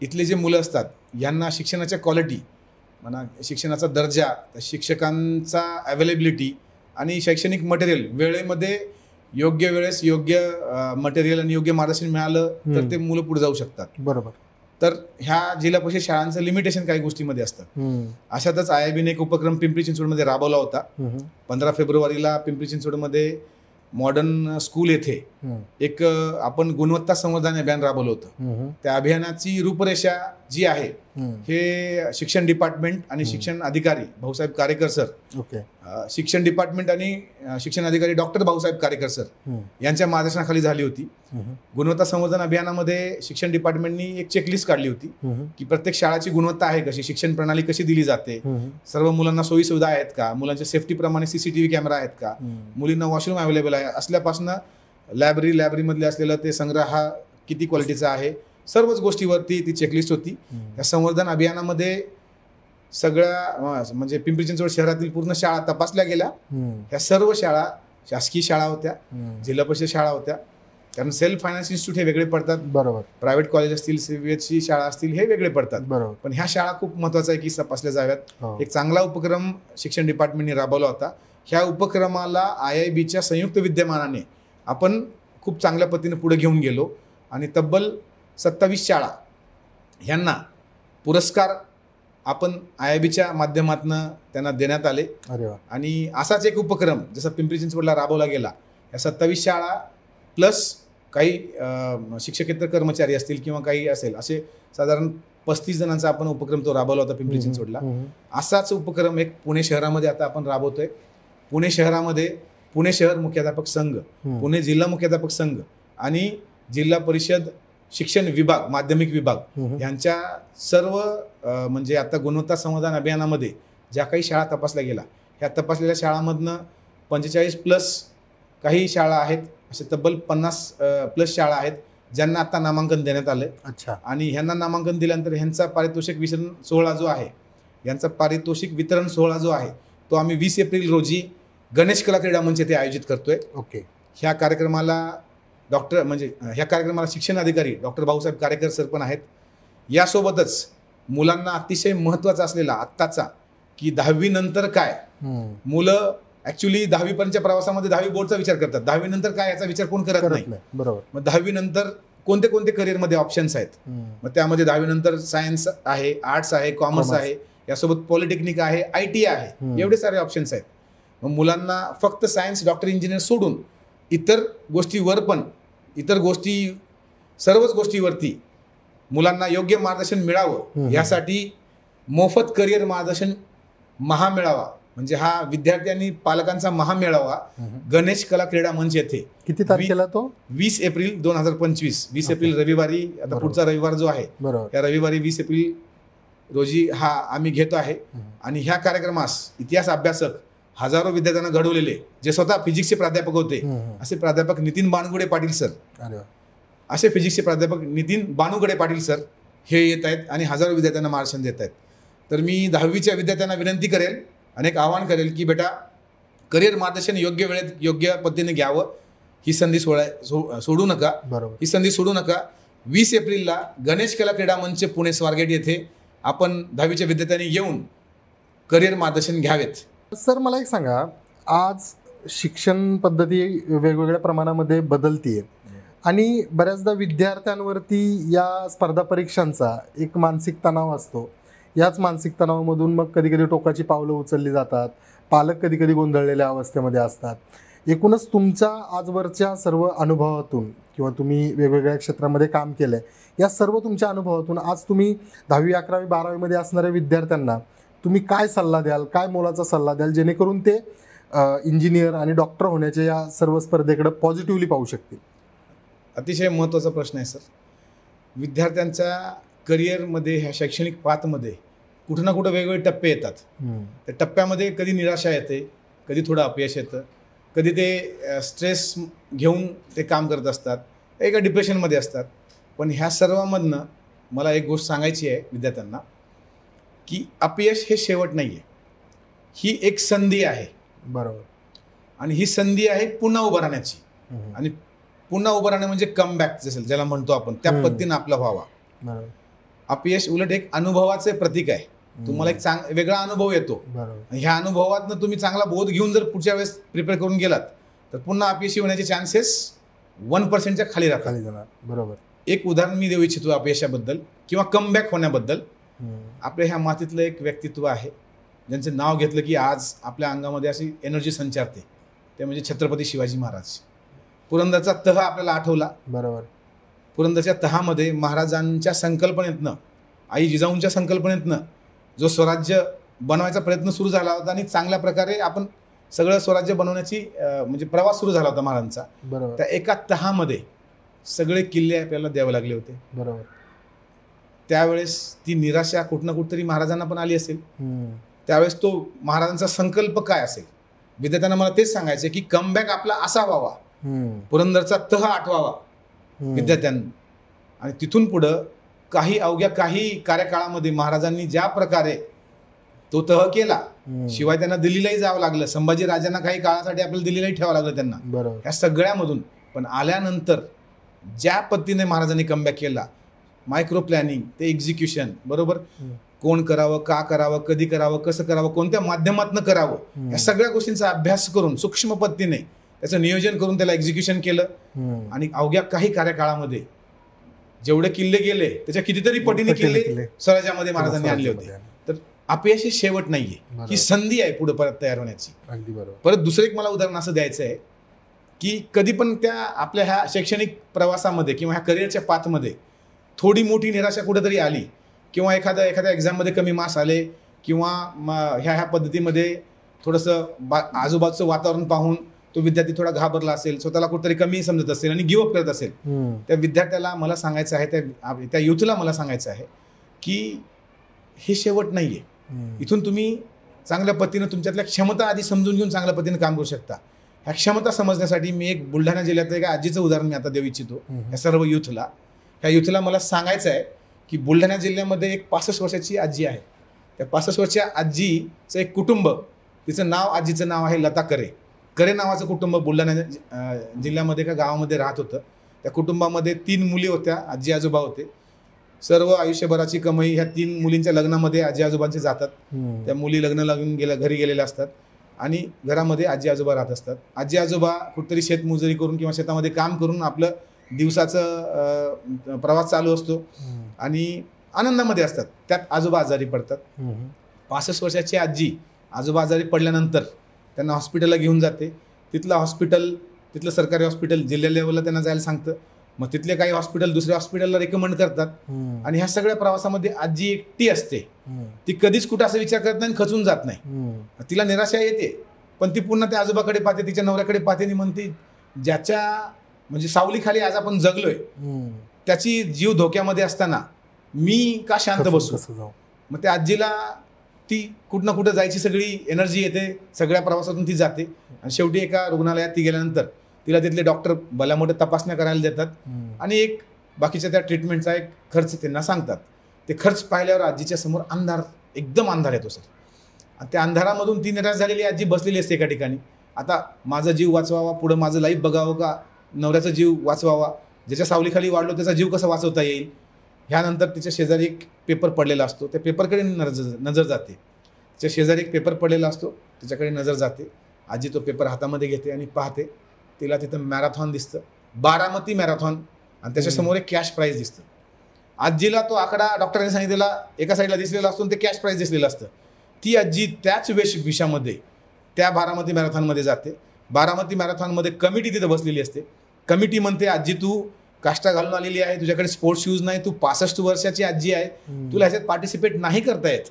Speaker 2: इथले जे मुलं असतात यांना शिक्षणाच्या क्वालिटी म्हणा, शिक्षणाचा दर्जा, शिक्षकांचा अवेलेबिलिटी आणि शैक्षणिक मटेरियल वेळेमध्ये योग्य वेळेस योग्य मटेरियल आणि योग्य मार्गदर्शन मिळालं तर ते मुलं पुढे जाऊ शकतात.
Speaker 1: बरोबर.
Speaker 2: तर ह्या जिल्हा परिषद शाळांचं लिमिटेशन काही गोष्टीमध्ये असतं. अशातच IIBने एक उपक्रम पिंपरी चिंचवडमध्ये राबवला होता. 15 फेब्रुवारीला पिंपरी चिंचवडमध्ये मॉडर्न स्कूल येथे एक आपण गुणवत्ता संवर्धन अभियान राबवलं होतं. त्या अभियानाची रूपरेषा जी आहे हे शिक्षण डिपार्टमेंट आणि शिक्षण अधिकारी भाऊसाहेब कारेकर सर, शिक्षण डिपार्टमेंट आणि शिक्षण अधिकारी डॉक्टर भाऊसाहेब कारेकर सर यांच्या मार्गदर्शनाखाली झाली होती. गुणवत्ता संवर्धन अभियानामध्ये शिक्षण डिपार्टमेंटनी एक चेकलिस्ट काढली होती की प्रत्येक शाळाची गुणवत्ता आहे कशी, शिक्षण प्रणाली कशी दिली जाते, सर्व मुलांना सोयी सुविधा आहेत का, मुलांच्या सेफ्टीप्रमाणे CCTV कॅमेरा आहेत का, मुलींना वॉशरूम अवेलेबल आहे, असल्यापासून लायब्ररीमधले असलेलं ते संग्रह हा किती क्वालिटीचा आहे, सर्वच गोष्टीवरती ती चेकलिस्ट होती. या संवर्धन अभियानामध्ये सगळ्या म्हणजे पिंपरी चिंचवड शहरातील पूर्ण शाळा तपासल्या गेल्या. ह्या सर्व शाळा शासकीय शाळा होत्या, जिल्हा परिषद शाळा होत्या, कारण सेल्फ फायनान्स इन्स्टिट्यूट हे वेगळे पडतात. बरोबर. प्रायव्हेट कॉलेज असतील, CBSE शाळा असतील, हे वेगळे पडतात. बरोबर. पण ह्या शाळा खूप महत्वाचा आहे की तपासल्या जाव्यात. एक चांगला उपक्रम शिक्षण डिपार्टमेंटने राबवला होता. ह्या उपक्रमाला IIBच्या संयुक्त विद्यमानाने आपण खूप चांगल्या पद्धतीने पुढे घेऊन गेलो आणि तब्बल 27 शाळा ह्यांना पुरस्कार आपण IIB माध्यमातून त्यांना देण्यात आले.
Speaker 1: अरे वा.
Speaker 2: आणि असाच एक उपक्रम जसा पिंपरी चिंचवडला राबवला गेला, या 27 शाळा प्लस काही शिक्षकेतर कर्मचारी असतील किंवा काही असेल, असे साधारण 35 जणांचा आपण उपक्रम तो राबवला होता पिंपरी चिंचवडला. असाच उपक्रम एक पुणे शहरामध्ये आता आपण राबवतोय. पुणे शहरामध्ये पुणे शहर मुख्याध्यापक संघ, पुणे जिल्हा मुख्याध्यापक संघ आणि जिल्हा परिषद शिक्षण विभाग, माध्यमिक विभाग यांच्या सर्व म्हणजे आता गुणवत्ता संवर्धन अभियानामध्ये ज्या काही शाळा तपासल्या गेल्या, ह्या तपासलेल्या शाळांमधनं 45 प्लस काही शाळा आहेत, असे तब्बल 50 प्लस शाळा आहेत ज्यांना आता नामांकन देण्यात आलं.
Speaker 1: अच्छा.
Speaker 2: आणि ह्यांना नामांकन दिल्यानंतर ह्यांचा पारितोषिक वितरण सोहळा जो आहे, यांचा पारितोषिक वितरण सोहळा जो आहे तो आम्ही 20 एप्रिल रोजी गणेश कला क्रीडा मंच येथे आयोजित करतोय.
Speaker 1: ओके.
Speaker 2: ह्या कार्यक्रमाला ह्या कार्यक्रमाला शिक्षण अधिकारी डॉक्टर भाऊसाहेब कारेकर सर पण आहेत. यासोबतच मुलांना अतिशय महत्त्वाचा असलेला आत्ताचा की 10वी नंतर काय, मुलं ॲक्च्युली 10वी पर्यंतच्या प्रवासामध्ये 10वी बोर्डचा विचार करतात, 10वी नंतर काय याचा विचार कोण करत नाही.
Speaker 1: बरोबर.
Speaker 2: मग 10वी नंतर कोणते कोणते करिअरमध्ये ऑप्शन्स आहेत, मग त्यामध्ये 10वी नंतर सायन्स आहे, आर्ट्स आहे, कॉमर्स आहे, यासोबत पॉलिटेक्निक आहे, IT आहे, एवढे सारे ऑप्शन्स आहेत. मग मुलांना फक्त सायन्स, डॉक्टर, इंजिनियर सोडून इतर गोष्टी सर्वच गोष्टीवरती मुलांना योग्य मार्गदर्शन मिळावं यासाठी मोफत करिअर मार्गदर्शन महामेळावा, म्हणजे हा विद्यार्थी आणि पालकांचा महामेळावा गणेश कला क्रीडा मंच येथे
Speaker 1: किती तारखेला तो?
Speaker 2: 20 एप्रिल 2025, 20 एप्रिल रविवारी, आता पुढचा रविवार जो आहे या रविवारी 20 एप्रिल रोजी हा आम्ही घेतो आहे. आणि ह्या कार्यक्रमास इतिहास अभ्यासक हजारो विद्यार्थ्यांना घडवलेले जे स्वतः फिजिक्सचे प्राध्यापक होते असे प्राध्यापक नितीन बानुगडे पाटील सर, असे फिजिक्सचे प्राध्यापक नितीन बानुगडे पाटील सर हे येत आहेत आणि हजारो विद्यार्थ्यांना मार्गदर्शन देत आहेत. तर मी 10वीच्या विद्यार्थ्यांना विनंती करेल, अनेक आवाहन करेल की बेटा करिअर मार्गदर्शन योग्य वेळेत योग्य पद्धतीने घ्यावं, ही संधी सोडू नका. ही संधी सोडू नका. 20 एप्रिलला गणेश कला क्रीडा मंच पुणे स्वारगेट येथे आपण 10वीच्या विद्यार्थ्यांनी येऊन करिअर मार्गदर्शन घ्यावेत.
Speaker 1: सर मला एक सांगा, आज शिक्षण पद्धती वेगवेगळ्या प्रमाणामध्ये बदलतीये आणि बऱ्याचदा विद्यार्थ्यांवरती या स्पर्धा परीक्षांचा एक मानसिक तणाव असतो. याच मानसिक तणावामधून मग कधी कधी टोकाची पावलं उचलली जातात, पालक कधी कधी गोंधळलेल्या अवस्थेमध्ये असतात. एकूणच तुमच्या आजवरच्या सर्व अनुभवातून किंवा तुम्ही वेगवेगळ्या क्षेत्रामध्ये काम केलं आहे, या सर्व तुमच्या अनुभवातून आज तुम्ही 10वी 11वी 12वीमध्ये असणाऱ्या विद्यार्थ्यांना तुम्ही काय सल्ला द्याल, काय मोलाचा सल्ला द्याल, जेणेकरून ते इंजिनियर आणि डॉक्टर होण्याच्या या सर्व स्पर्धेकडे पॉझिटिव्हली पाहू शकतील?
Speaker 2: अतिशय महत्त्वाचा प्रश्न आहे सर. विद्यार्थ्यांच्या करिअरमध्ये, ह्या शैक्षणिक पाथमध्ये कुठं ना कुठं वेगवेगळे टप्पे येतात. त्या टप्प्यामध्ये कधी निराशा येते, कधी थोडं अपयश येतं, कधी ते स्ट्रेस घेऊन ते काम करत असतात, एका डिप्रेशनमध्ये असतात. पण ह्या सर्वांमधनं मला एक गोष्ट सांगायची आहे विद्यार्थ्यांना की अपयश हे शेवट नाही आहे, ही एक संधी आहे.
Speaker 1: बरोबर.
Speaker 2: आणि ही संधी आहे पुन्हा उभं राहण्याची. आणि पुन्हा उभं राहणं म्हणजे कमबॅक जसं ज्याला म्हणतो आपण, त्या पद्धतीनं आपला व्हावा. अपयश उलट एक अनुभवाचे प्रतीक आहे. तुम्हाला एक वेगळा अनुभव येतो. ह्या अनुभवातनं तुम्ही चांगला बोध घेऊन जर पुढच्या वेळेस प्रिपेअर करून गेलात तर पुन्हा अपयशी होण्याचे चान्सेस 1%च्या खाली राहतात.
Speaker 1: बरोबर.
Speaker 2: एक उदाहरण मी देऊ इच्छितो अपयशाबद्दल किंवा कमबॅक होण्याबद्दल. आपल्या ह्या मातीतलं एक व्यक्तित्व आहे ज्यांचं नाव घेतलं की आज आपल्या अंगामध्ये अशी एनर्जी संचारते, ते म्हणजे छत्रपती शिवाजी महाराज. पुरंदरचा तह आपल्याला आठवला.
Speaker 1: बरोबर.
Speaker 2: पुरंदरच्या तहामध्ये महाराजांच्या संकल्पनेतनं, आई जिजाऊंच्या संकल्पनेतनं जो स्वराज्य बनवायचा प्रयत्न सुरू झाला होता आणि चांगल्या प्रकारे आपण सगळं स्वराज्य बनवण्याची म्हणजे प्रवास सुरू झाला होता महाराजांचा.
Speaker 1: बरोबर.
Speaker 2: त्या एका तहामध्ये सगळे किल्ले आपल्याला द्यावे लागले होते.
Speaker 1: बरोबर.
Speaker 2: त्यावेळेस ती निराशा कुठं ना कुठंतरी महाराजांना पण आली असेल. त्यावेळेस तो महाराजांचा संकल्प काय असेल, विद्यार्थ्यांना मला तेच सांगायचं की कमबॅक आपला असा व्हावा, पुरंदरचा तह आठवावा विद्यार्थ्यांनी. आणि तिथून पुढं अवघ्या काही कार्यकाळामध्ये महाराजांनी ज्या प्रकारे तो तह केला, शिवाय त्यांना दिल्लीलाही जावं लागलं, संभाजी राजांना काही काळासाठी आपल्याला दिल्लीलाही ठेवावं लागलं त्यांना. ह्या सगळ्यामधून पण आल्यानंतर ज्या पद्धतीने महाराजांनी कमबॅक केला, मायक्रो प्लॅनिंग ते एक्झिक्युशन, बरोबर, कोण करावं, का करावं, कधी करावं, कसं करावं, कोणत्या माध्यमातून करावं, या सगळ्या गोष्टींचा अभ्यास करून सूक्ष्म पद्धतीने त्याचं नियोजन करून त्याला एक्झिक्युशन केलं. आणि अवघ्या काही कार्यकाळामध्ये जेवढे किल्ले गेले त्याच्या कितीतरी पटीने किल्ले स्वराज्यामध्ये महाराजांनी आणले होते. तर अपयश हे शेवट नाहीये,
Speaker 1: बरोबर.
Speaker 2: ही संधी आहे पुढे परत तयार होण्याची.
Speaker 1: अगदी बरोबर.
Speaker 2: परत दुसरं एक मला उदाहरण असं द्यायचं आहे की कधी पण त्या आपल्या ह्या शैक्षणिक प्रवासामध्ये किंवा ह्या करिअरच्या पाथमध्ये थोडी मोठी निराशा कुठेतरी आली किंवा एखाद्या एक्झाममध्ये कमी मार्क्स आले किंवा ह्या पद्धतीमध्ये थोडंसं आजूबाजूचं वातावरण पाहून तो विद्यार्थी थोडा घाबरला असेल, स्वतःला कुठेतरी कमी समजत असेल आणि गिव्हअप करत असेल, त्या विद्यार्थ्याला मला सांगायचं आहे, त्या युथला मला सांगायचं आहे की हे शेवट नाहीये. इथून तुम्ही चांगल्या पद्धतीनं तुमच्यातल्या क्षमता आधी समजून घेऊन चांगल्या पद्धतीने काम करू शकता. ह्या क्षमता समजण्यासाठी मी एक बुलढाणा जिल्ह्यातलं एका आजीचं उदाहरण मी आता देऊ इच्छितो या सर्व युथला. ह्या युथला मला सांगायचं आहे की बुलढाणा जिल्ह्यामध्ये एक 65 वर्षाची आजी आहे. त्या 65 वर्षाच्या आजीचं एक कुटुंब, तिचं नाव, आजीचं नाव आहे लता करे. करे नावाचं कुटुंब बुलढाणा जिल्ह्यामध्ये एका गावामध्ये राहत होतं. त्या कुटुंबामध्ये 3 मुली होत्या, आजी आजोबा होते. सर्व आयुष्यभराची कमाई ह्या 3 मुलींच्या लग्नामध्ये आजी आजोबांचे जातात. त्या मुली लग्न लागून घरी गेलेल्या असतात आणि घरामध्ये आजी आजोबा राहत असतात. आजी आजोबा कुठेतरी शेतमजुरी करून किंवा शेतामध्ये काम करून आपलं दिवसाचं प्रवास चालू असतो आणि आनंदामध्ये असतात. त्यात आजोबा आजारी पडतात. 65 वर्षाची आजी आजोबा आजारी पडल्यानंतर त्यांना हॉस्पिटलला घेऊन जाते. तिथलं सरकारी हॉस्पिटल जिल्हा लेवलला त्यांना जायला सांगतं. मग तिथले काही हॉस्पिटल दुसऱ्या हॉस्पिटलला रेकमेंड करतात आणि ह्या सगळ्या प्रवासामध्ये आजी एकटी असते. ती कधीच कुठं असं विचार करत नाही, खचून जात नाही. तिला निराशा येते पण ती पुन्हा त्या आजोबाकडे पाहते, तिच्या नवऱ्याकडे पाहते आणि म्हणते ज्याच्या म्हणजे सावलीखाली आज आपण जगलोय त्याची जीव धोक्यामध्ये असताना मी का शांत बसू. मग त्या आजीला ती कुठं ना कुठं जायची सगळी एनर्जी येते, सगळ्या प्रवासातून ती जाते आणि शेवटी एका रुग्णालयात ती गेल्यानंतर तिला तिथले डॉक्टर भल्या मोठ्या तपासण्या करायला देतात आणि एक बाकीच्या त्या ट्रीटमेंटचा एक खर्च त्यांना सांगतात. ते खर्च पाहिल्यावर आजीच्या समोर एकदम अंधार येतो सर. आणि त्या अंधारामधून ती निराश झालेली आजी बसलेली असते एका ठिकाणी. आता माझा जीव वाचवावा, पुढं माझं लाईफ बघावं का नवऱ्याचा जीव वाचवावा, ज्याच्या सावलीखाली वाढलो त्याचा जीव कसा वाचवता येईल. ह्यानंतर तिच्या शेजारी एक पेपर पडलेला असतो, त्या पेपरकडे नजर जाते. तिच्या शेजारी एक पेपर पडलेला असतो, त्याच्याकडे नजर जाते. आजी तो पेपर हातामध्ये घेते आणि पाहते. तिला तिथं मॅरेथॉन दिसतं, बारामती मॅरेथॉन, आणि त्याच्यासमोर एक कॅश प्राईज दिसतं. आजीला तो आकडा डॉक्टरांनी सांगितलेला एका साईडला दिसलेला असतो आणि ते कॅश प्राईज दिसलेलं असतं. ती आजी त्याच वेशभूषामध्ये त्या बारामती मॅरेथॉनमध्ये जाते. बारामती मॅरेथॉनमध्ये कमिटी तिथं बसलेली असते. कमिटी म्हणते आजी तू काष्टा घालून आलेली आहे, तुझ्याकडे स्पोर्ट्स शूज नाही, तू 65 वर्षाची आजी आहे, तुला ह्याच्यात पार्टिसिपेट नाही करता येत.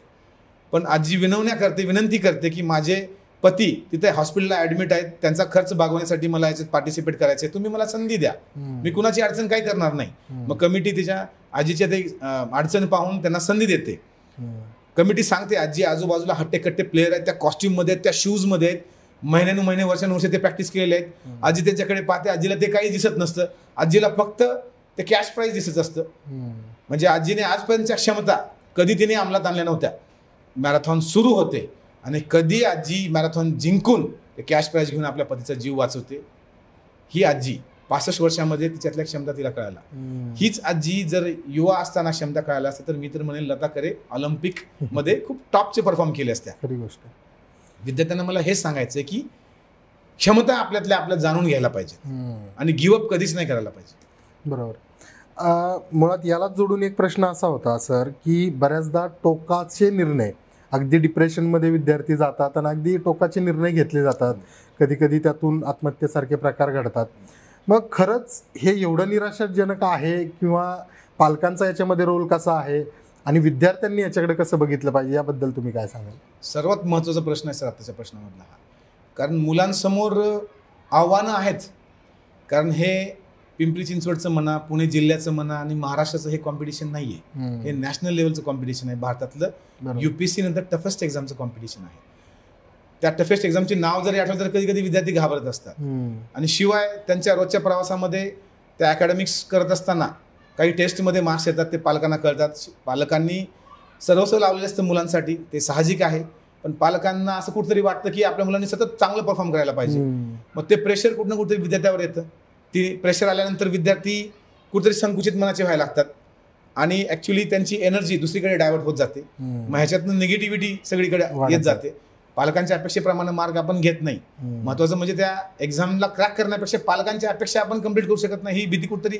Speaker 2: पण आजी विनंती करते की माझे पती तिथे हॉस्पिटलला ॲडमिट आहेत, त्यांचा खर्च भागवण्यासाठी मला याच्यात पार्टिसिपेट करायचं आहे, तुम्ही मला संधी द्या, मी कुणाची अडचण काही करणार नाही. मग कमिटी तिच्या आजीच्या ते अडचण पाहून त्यांना संधी देते. कमिटी सांगते आजी आजूबाजूला हट्टेकट्टे प्लेयर आहेत, त्या कॉस्ट्युममध्ये आहेत, त्या शूजमध्ये आहेत, महिन्यानुमहिने वर्षानुवर्ष ते प्रॅक्टिस केलेले आहेत. आजी त्यांच्याकडे पाहते, आजीला ते काही दिसत नसतं, आजीला फक्त ते कॅश प्राईज दिसत असतं. म्हणजे आजीने आजपर्यंतच्या क्षमता कधी तिने अंमलात आणल्या नव्हत्या. मॅरेथॉन सुरू होते आणि कधी आजी मॅरेथॉन जिंकून ते कॅश प्राईज घेऊन आपल्या पतीचा जीव वाचवते. ही आजी 65 वर्षामध्ये तिच्यातल्या क्षमता तिला कळाला. हीच आजी जर युवा असताना क्षमता कळायला असतं तर मी तर म्हणेल लता करे ऑलिम्पिक मध्ये खूप टॉपचे परफॉर्म केले असत्या.
Speaker 1: खरी गोष्ट.
Speaker 2: विद्यार्थ्यांना मला हेच सांगायचं की क्षमता आपल्याला जाणून घ्यायला पाहिजे आणि गिव्हअप कधीच नाही करायला पाहिजे.
Speaker 1: बरोबर. मुळात यालाच जोडून एक प्रश्न असा होता सर की बऱ्याचदा टोकाचे निर्णय, अगदी डिप्रेशनमध्ये विद्यार्थी जातात आणि अगदी टोकाचे निर्णय घेतले जातात, कधी कधी त्यातून आत्महत्येसारखे प्रकार घडतात. मग खरंच हे एवढं निराशाजनक आहे किंवा पालकांचा याच्यामध्ये रोल कसा आहे आणि विद्यार्थ्यांनी याच्याकडे कसं बघितलं पाहिजे याबद्दल तुम्ही काय सांगाल?
Speaker 2: सर्वात महत्त्वाचा प्रश्न आहे सर आताच्या प्रश्नामधला हा. कारण मुलांसमोर आव्हानं आहेत. कारण हे पिंपरी चिंचवडचं म्हणा, पुणे जिल्ह्याचं म्हणा आणि महाराष्ट्राचं हे कॉम्पिटिशन नाही आहे. हे नॅशनल लेवलचं कॉम्पिटिशन आहे. भारतातलं UPSC नंतर टफेस्ट एक्झामचं कॉम्पिटिशन आहे. त्या टफेस्ट एक्झामचे नाव जरी आठवलं तर कधी कधी विद्यार्थी घाबरत असतात. आणि शिवाय त्यांच्या रोजच्या प्रवासामध्ये त्या अकॅडमिक्स करत असताना काही टेस्टमध्ये मार्क्स येतात, ते पालकांना कळतात. पालकांनी सर्वस्व लावलेलं असतं मुलांसाठी, ते साहजिक आहे. पण पालकांना असं कुठेतरी वाटतं की आपल्या मुलांनी सतत चांगलं परफॉर्म करायला पाहिजे. मग ते प्रेशर कुठं ना कुठेतरी विद्यार्थ्यावर येतं. ती प्रेशर आल्यानंतर विद्यार्थी कुठेतरी संकुचित मनाचे व्हायला लागतात आणि ॲक्च्युली त्यांची एनर्जी दुसरीकडे डायव्हर्ट होत जाते. मग ह्याच्यातनं निगेटिव्हिटी सगळीकडे येत जाते. पालकांच्या अपेक्षेप्रमाणे मार्ग आपण घेत नाही. महत्त्वाचं म्हणजे त्या एक्झामला क्रॅक करण्यापेक्षा पालकांच्या अपेक्षा आपण कंप्लीट करू शकत नाही, ही भीती कुठेतरी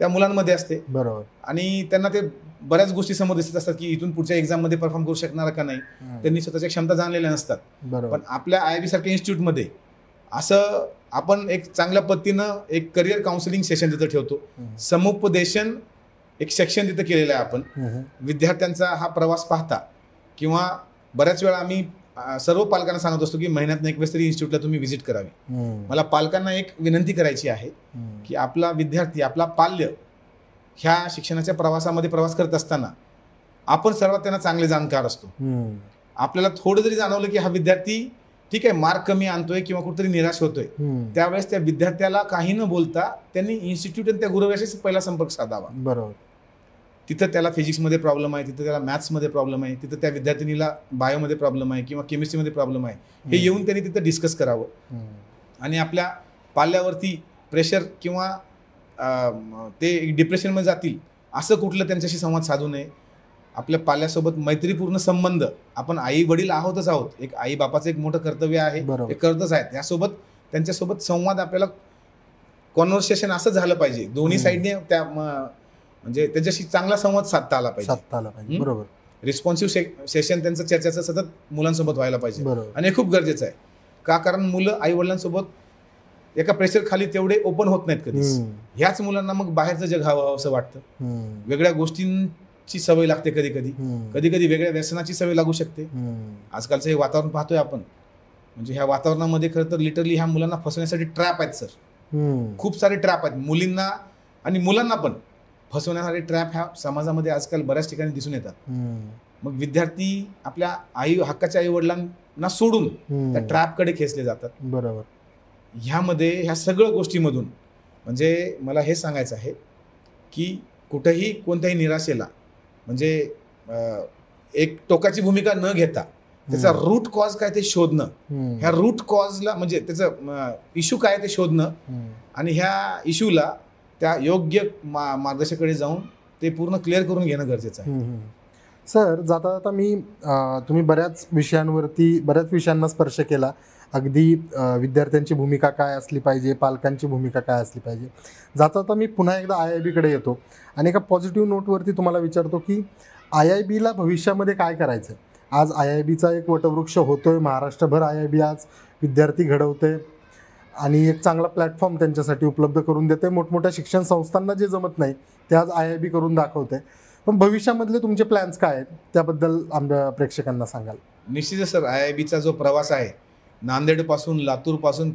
Speaker 2: त्या मुलांमध्ये असते.
Speaker 1: बरोबर.
Speaker 2: आणि त्यांना ते बऱ्याच गोष्टी समोर दिसत असतात की इथून पुढच्या एक्झाममध्ये परफॉर्म करू शकणार का नाही, त्यांनी स्वतःच्या क्षमता जाणलेल्या नसतात. पण आपल्या IIB सारख्या इन्स्टिट्यूटमध्ये असं आपण एक चांगल्या पद्धतीनं एक करिअर काउन्सिलिंग सेशन तिथं ठेवतो. समुपदेशन एक सेक्शन तिथं केलेलं आहे आपण. विद्यार्थ्यांचा हा प्रवास पाहता किंवा बऱ्याच वेळा आम्ही सर्व पालकांना सांगत असतो की महिन्यातनं एक वेळेस तरी इन्स्टिट्यूटला तुम्ही व्हिजिट करावी. मला पालकांना एक विनंती करायची आहे की आपला विद्यार्थी, आपला पाल्य ह्या शिक्षणाच्या प्रवासामध्ये प्रवास करत असताना आपण सर्वात त्यांना चांगले जाणकार असतो. आपल्याला थोडं जरी जाणवलं की हा विद्यार्थी ठीक आहे मार्क कमी आणतोय किंवा कुठेतरी निराश होतोय, त्यावेळेस त्या विद्यार्थ्याला काही न बोलता त्यांनी इन्स्टिट्यूट आणि त्या गुरुवर्गाशी पहिला संपर्क साधावा.
Speaker 1: बरोबर.
Speaker 2: तिथं त्याला फिजिक्समध्ये प्रॉब्लेम आहे, तिथं त्याला मॅथ्समध्ये प्रॉब्लेम आहे, तिथं त्या विद्यार्थिनीला बायोमध्ये प्रॉब्लेम आहे किंवा केमिस्ट्रीमध्ये प्रॉब्लेम आहे, हे येऊन त्यांनी तिथं डिस्कस करावं. आणि आपल्या पाल्यावरती प्रेशर किंवा ते डिप्रेशनमध्ये जातील असं कुठलं त्यांच्याशी संवाद साधू नये. आपल्या पाल्यासोबत मैत्रीपूर्ण संबंध, आपण आई वडील आहोतच आहोत, एक आई बापाचं एक मोठं कर्तव्य आहे, ते करतच आहेत. त्यासोबत त्यांच्यासोबत संवाद आपल्याला कॉन्व्हर्सेशन असं झालं पाहिजे दोन्ही साईडने, त्या म्हणजे त्याच्याशी चांगला संवाद साधता आला पाहिजे.
Speaker 1: बरोबर.
Speaker 2: रिस्पॉन्सिव्ह सेशन त्यांचं चर्चेचं सतत मुलांसोबत व्हायला पाहिजे. आणि हे खूप गरजेचं आहे. का? कारण मुलं आई वडिलांसोबत एका प्रेशर खाली तेवढे ओपन होत नाहीत कधीच. ह्याच मुलांना मग बाहेरचं जग हवं असं वाटतं. वेगळ्या गोष्टींची सवय लागते, कधी कधी वेगळ्या व्यसनाची सवय लागू शकते. आजकालचं हे वातावरण पाहतोय आपण, म्हणजे ह्या वातावरणामध्ये खरं तर लिटरली ह्या मुलांना फसवण्यासाठी ट्रॅप आहेत सर. खूप सारे ट्रॅप आहेत मुलींना आणि मुलांना पण फसवण्यासाठी. ट्रॅप ह्या समाजामध्ये आजकाल बऱ्याच ठिकाणी दिसून येतात. मग विद्यार्थी आपल्या हक्काच्या आई वडिलांना सोडून त्या ट्रॅपकडे खेचले जातात.
Speaker 1: बरोबर.
Speaker 2: ह्यामध्ये ह्या सगळ्या गोष्टीमधून म्हणजे मला हे सांगायचं आहे की कुठेही कोणत्याही निराशेला म्हणजे एक टोकाची भूमिका न घेता त्याचा रूट कॉज काय ते शोधणं, ह्या रूट कॉजला म्हणजे त्याचं इश्यू काय ते शोधणं आणि ह्या इश्यूला त्या योग्य मार्गदर्शकाकडे जाऊन ते पूर्ण क्लिअर करून घेणं गरजेचं आहे.
Speaker 1: सर, जाता जाता तुम्ही बऱ्याच विषयांना स्पर्श केला. अगदी विद्यार्थ्यांची भूमिका काय असली पाहिजे, पालकांची भूमिका काय असली पाहिजे. जाता जाता मी पुन्हा एकदा IIB-कडे येतो आणि एका पॉझिटिव्ह नोटवरती तुम्हाला विचारतो की IIB-ला भविष्यामध्ये काय करायचं. आज IIB-चा एक वटवृक्ष होतोय, महाराष्ट्रभर IIB आज विद्यार्थी घडवते आणि एक चांगला प्लॅटफॉर्म त्यांच्यासाठी उपलब्ध करून देते. मोठमोठ्या शिक्षण संस्थांना जे जमत नाही ते आज IIB करून दाखवते. पण भविष्यामधले तुमचे प्लॅन्स काय आहेत त्याबद्दल आमच्या प्रेक्षकांना सांगाल?
Speaker 2: निश्चितच सर, IIB-चा जो प्रवास आहे, नांदेडपासून, लातूरपासून,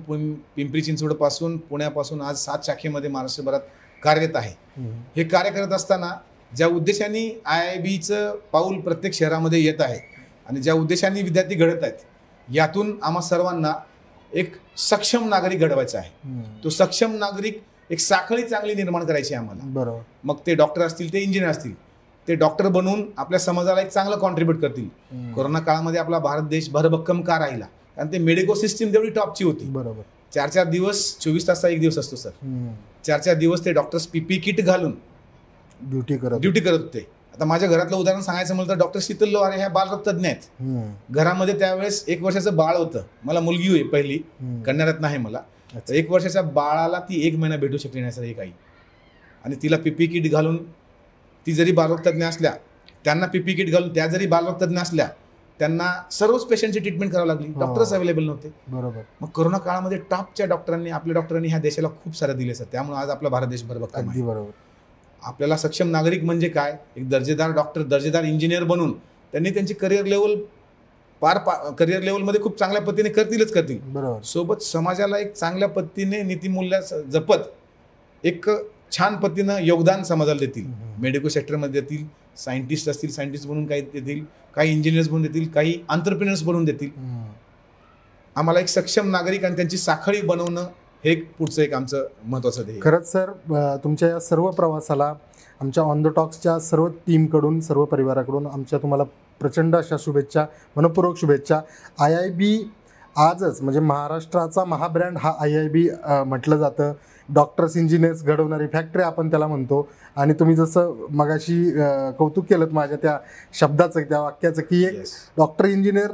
Speaker 2: पिंपरी चिंचवडपासून, पुण्यापासून आज 7 शाखेमध्ये महाराष्ट्रभरात कार्यरत आहे. हे कार्य करत असताना ज्या उद्देशाने IIB-चं पाऊल प्रत्येक शहरामध्ये येत आहे आणि ज्या उद्देशाने विद्यार्थी घडत आहेत, यातून आम्हा सर्वांना एक सक्षम नागरिक घडवायचा आहे. तो सक्षम नागरिक एक साखळी चांगली निर्माण करायची आहे आम्हाला.
Speaker 1: बरोबर.
Speaker 2: मग ते डॉक्टर असतील, ते इंजिनियर असतील, ते डॉक्टर बनवून आपल्या समाजाला एक चांगलं कॉन्ट्रीब्यूट करतील. कोरोना काळामध्ये आपला भारत देश भरभक्कम का राहिला? कारण ते मेडिको सिस्टीम तेवढी टॉपची होती.
Speaker 1: बरोबर.
Speaker 2: 4-4 दिवस, 24 तासचा एक दिवस असतो सर. 4-4 दिवस ते डॉक्टर्स PPE किट घालून ड्युटी करत होते. आता माझ्या घरातलं उदाहरण सांगायचं म्हटलं तर डॉक्टर शीतल लोहारे ह्या बालरक्तज्ञ आहेत. घरामध्ये त्यावेळेस 1 वर्षाचं बाळ होतं. मला मुलगी होई पहिली, कन्यारत्न आहे मला. 1 वर्षाच्या बाळाला ती 1 महिना भेटू शकली नाही सर एक आई. आणि तिला PPE किट घालून, ती जरी बालरोगतज्ञ असल्या त्यांना PPE किट घालून, त्या जरी बालरोगतज्ञ असल्या त्यांना सर्वच पेशंटची ट्रीटमेंट करावी लागली. डॉक्टर्स अवेलेबल नव्हते.
Speaker 1: बरोबर.
Speaker 2: मग कोरोना काळामध्ये टॉपच्या डॉक्टरांनी, आपल्या डॉक्टरांनी ह्या देशाला खूप सारे दिले सर. त्यामुळे आज आपला भारत देश भरभक्कम आहे.
Speaker 1: बरोबर.
Speaker 2: आपल्याला सक्षम नागरिक म्हणजे काय? एक दर्जेदार डॉक्टर, दर्जेदार इंजिनियर बनून त्यांनी त्यांची करिअर लेवलमध्ये खूप चांगल्या पद्धतीने करतील.
Speaker 1: बरोबर.
Speaker 2: सोबत समाजाला एक चांगल्या पद्धतीने नीतिमूल्य जपत एक छान पद्धतीनं योगदान समाजाला देतील. मेडिकल सेक्टरमध्ये देतील, सायंटिस्ट असतील, सायंटिस्ट बनून काही देतील, काही इंजिनियर्स बनून देतील, काही एंटरप्रेन्योर्स बनवून देतील. आम्हाला एक सक्षम नागरिक आणि त्यांची साखळी बनवणं हे पुढचं एक आमचं महत्त्वाचं ध्येय.
Speaker 1: खरंच सर, तुमच्या या सर्व प्रवासाला आमच्या ऑन द टॉक्सच्या सर्व टीमकडून, सर्व परिवाराकडून आमच्या तुम्हाला प्रचंड अशा शुभेच्छा, मनपूर्वक शुभेच्छा. IIB आजच म्हणजे महाराष्ट्राचा महाब्रँड हा IIB म्हटलं जातं. डॉक्टर्स, इंजिनियर्स घडवणारी फॅक्टरी आपण त्याला म्हणतो. आणि तुम्ही जसं मगाशी कौतुक केलं माझ्या त्या शब्दाचं, त्या वाक्याचं की एक डॉक्टर, इंजिनियर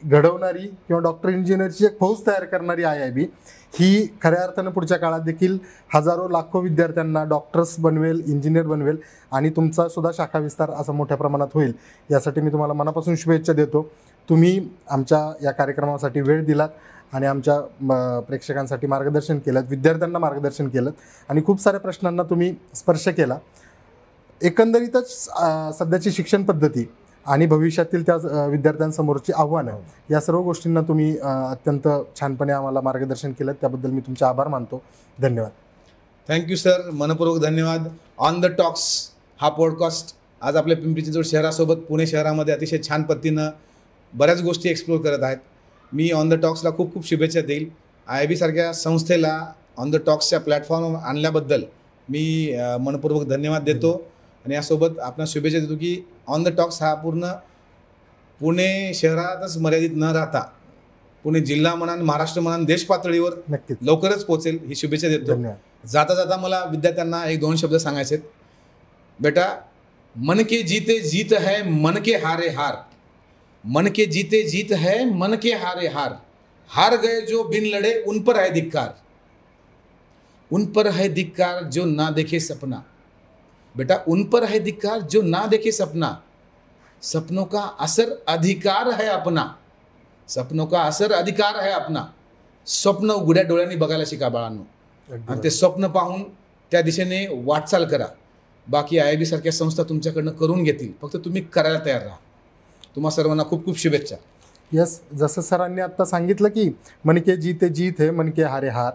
Speaker 1: घडवणारी किंवा डॉक्टर इंजिनियरची एक फौज तयार करणारी IIB ही खऱ्या अर्थानं पुढच्या काळात देखील हजारो लाखो विद्यार्थ्यांना डॉक्टर्स बनवेल, इंजिनियर बनवेल आणि तुमचा सुद्धा शाखा विस्तार असा मोठ्या प्रमाणात होईल. यासाठी मी तुम्हाला मनापासून शुभेच्छा देतो. तुम्ही आमच्या या कार्यक्रमासाठी वेळ दिलात आणि आमच्या प्रेक्षकांसाठी मार्गदर्शन केलं, विद्यार्थ्यांना मार्गदर्शन केलं आणि खूप साऱ्या प्रश्नांना तुम्ही स्पर्श केला. एकंदरीतच सध्याची शिक्षण पद्धती आणि भविष्यातील त्या विद्यार्थ्यांसमोरची आव्हानं या सर्व गोष्टींना तुम्ही अत्यंत छानपणे आम्हाला मार्गदर्शन केलं. त्याबद्दल मी तुमचे आभार मानतो. धन्यवाद.
Speaker 2: थँक्यू सर, मनपूर्वक धन्यवाद. ऑन द टॉक्स हा पॉडकास्ट आज आपल्या पिंपरी चिंचवड शहरासोबत पुणे शहरामध्ये अतिशय छान पद्धतीनं बऱ्याच गोष्टी एक्सप्लोर करत आहेत. मी ऑन द टॉक्सला खूप खूप शुभेच्छा देईल. IIB सारख्या संस्थेला ऑन द टॉक्सच्या प्लॅटफॉर्म आणल्याबद्दल मी मनपूर्वक धन्यवाद देतो आणि यासोबत आपण शुभेच्छा देतो की ऑन द टॉक्स हा पूर्ण पुणे शहरातच मर्यादित न राहता पुणे जिल्हा म्हणा, महाराष्ट्र म्हणा, देश पातळीवर
Speaker 1: नक्कीच
Speaker 2: लवकरच पोहोचेल ही शुभेच्छा देतो. जाता जाता मला विद्यार्थ्यांना एक दोन शब्द सांगायचे आहेत. बेटा, मन के जीते जीत है, मन के हारे हार. मन के जीते जीत है, मन के हारे हार. हार गए जो बिन लड़े उन पर है धिक्कार. उन पर है धिक्कार जो ना देखे सपना. बेटा, उन पर है धिक्कार जो ना देखे सपना. सपनों का असर अधिकार है अपना. सपनों का असर अधिकार है अपना. स्वप्न उघड्या डोळ्यांनी बघायला शिका बाळांनो आणि ते स्वप्न पाहून त्या दिशेने वाटचाल करा. बाकी IIB सारख्या संस्था तुमच्याकडनं करून घेतील, फक्त तुम्ही करायला तयार राहा. तुम्हा सर्वांना खूप खूप शुभेच्छा.
Speaker 1: यस, जसं सरांनी आत्ता सांगितलं की मन के जीते जीत है, मन के हारे हार,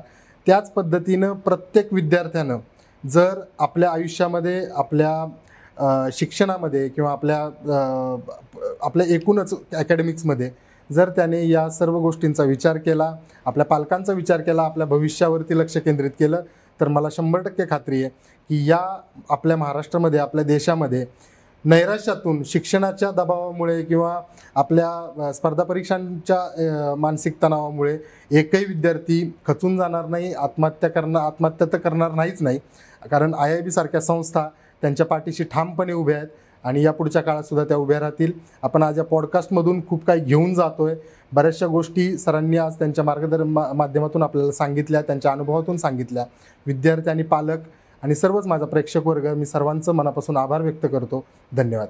Speaker 1: त्याच पद्धतीनं प्रत्येक विद्यार्थ्यानं जर आपल्या आयुष्यामध्ये, आपल्या शिक्षणामध्ये किंवा आपल्या एकूणच अकॅडमिक्समध्ये जर त्याने या सर्व गोष्टींचा विचार केला, आपल्या पालकांचा विचार केला, आपल्या भविष्यावरती लक्ष केंद्रित केलं, तर मला 100% खात्री आहे की या आपल्या महाराष्ट्रामध्ये, आपल्या देशामध्ये नैराश्यातून, शिक्षणाच्या दबावामुळे किंवा आपल्या स्पर्धा परीक्षांच्या मानसिक तणावामुळे एकही विद्यार्थी खचून जाणार नाही, आत्महत्या तर करणार नाहीच नाही. कारण IIB सारख्या संस्था त्यांच्या पाठीशी ठामपणे उभ्या आहेत आणि या पुढच्या काळातसुद्धा त्या उभ्या राहतील. आपण आज या पॉडकास्टमधून खूप काही घेऊन जातो आहे. बऱ्याचशा गोष्टी सरांनी आज त्यांच्या माध्यमातून आपल्याला सांगितल्या, त्यांच्या अनुभवातून सांगितल्या. विद्यार्थी आणि पालक आणि सर्वच माझा प्रेक्षक वर्ग, मी सर्वांचं मनापासून आभार व्यक्त करतो. धन्यवाद.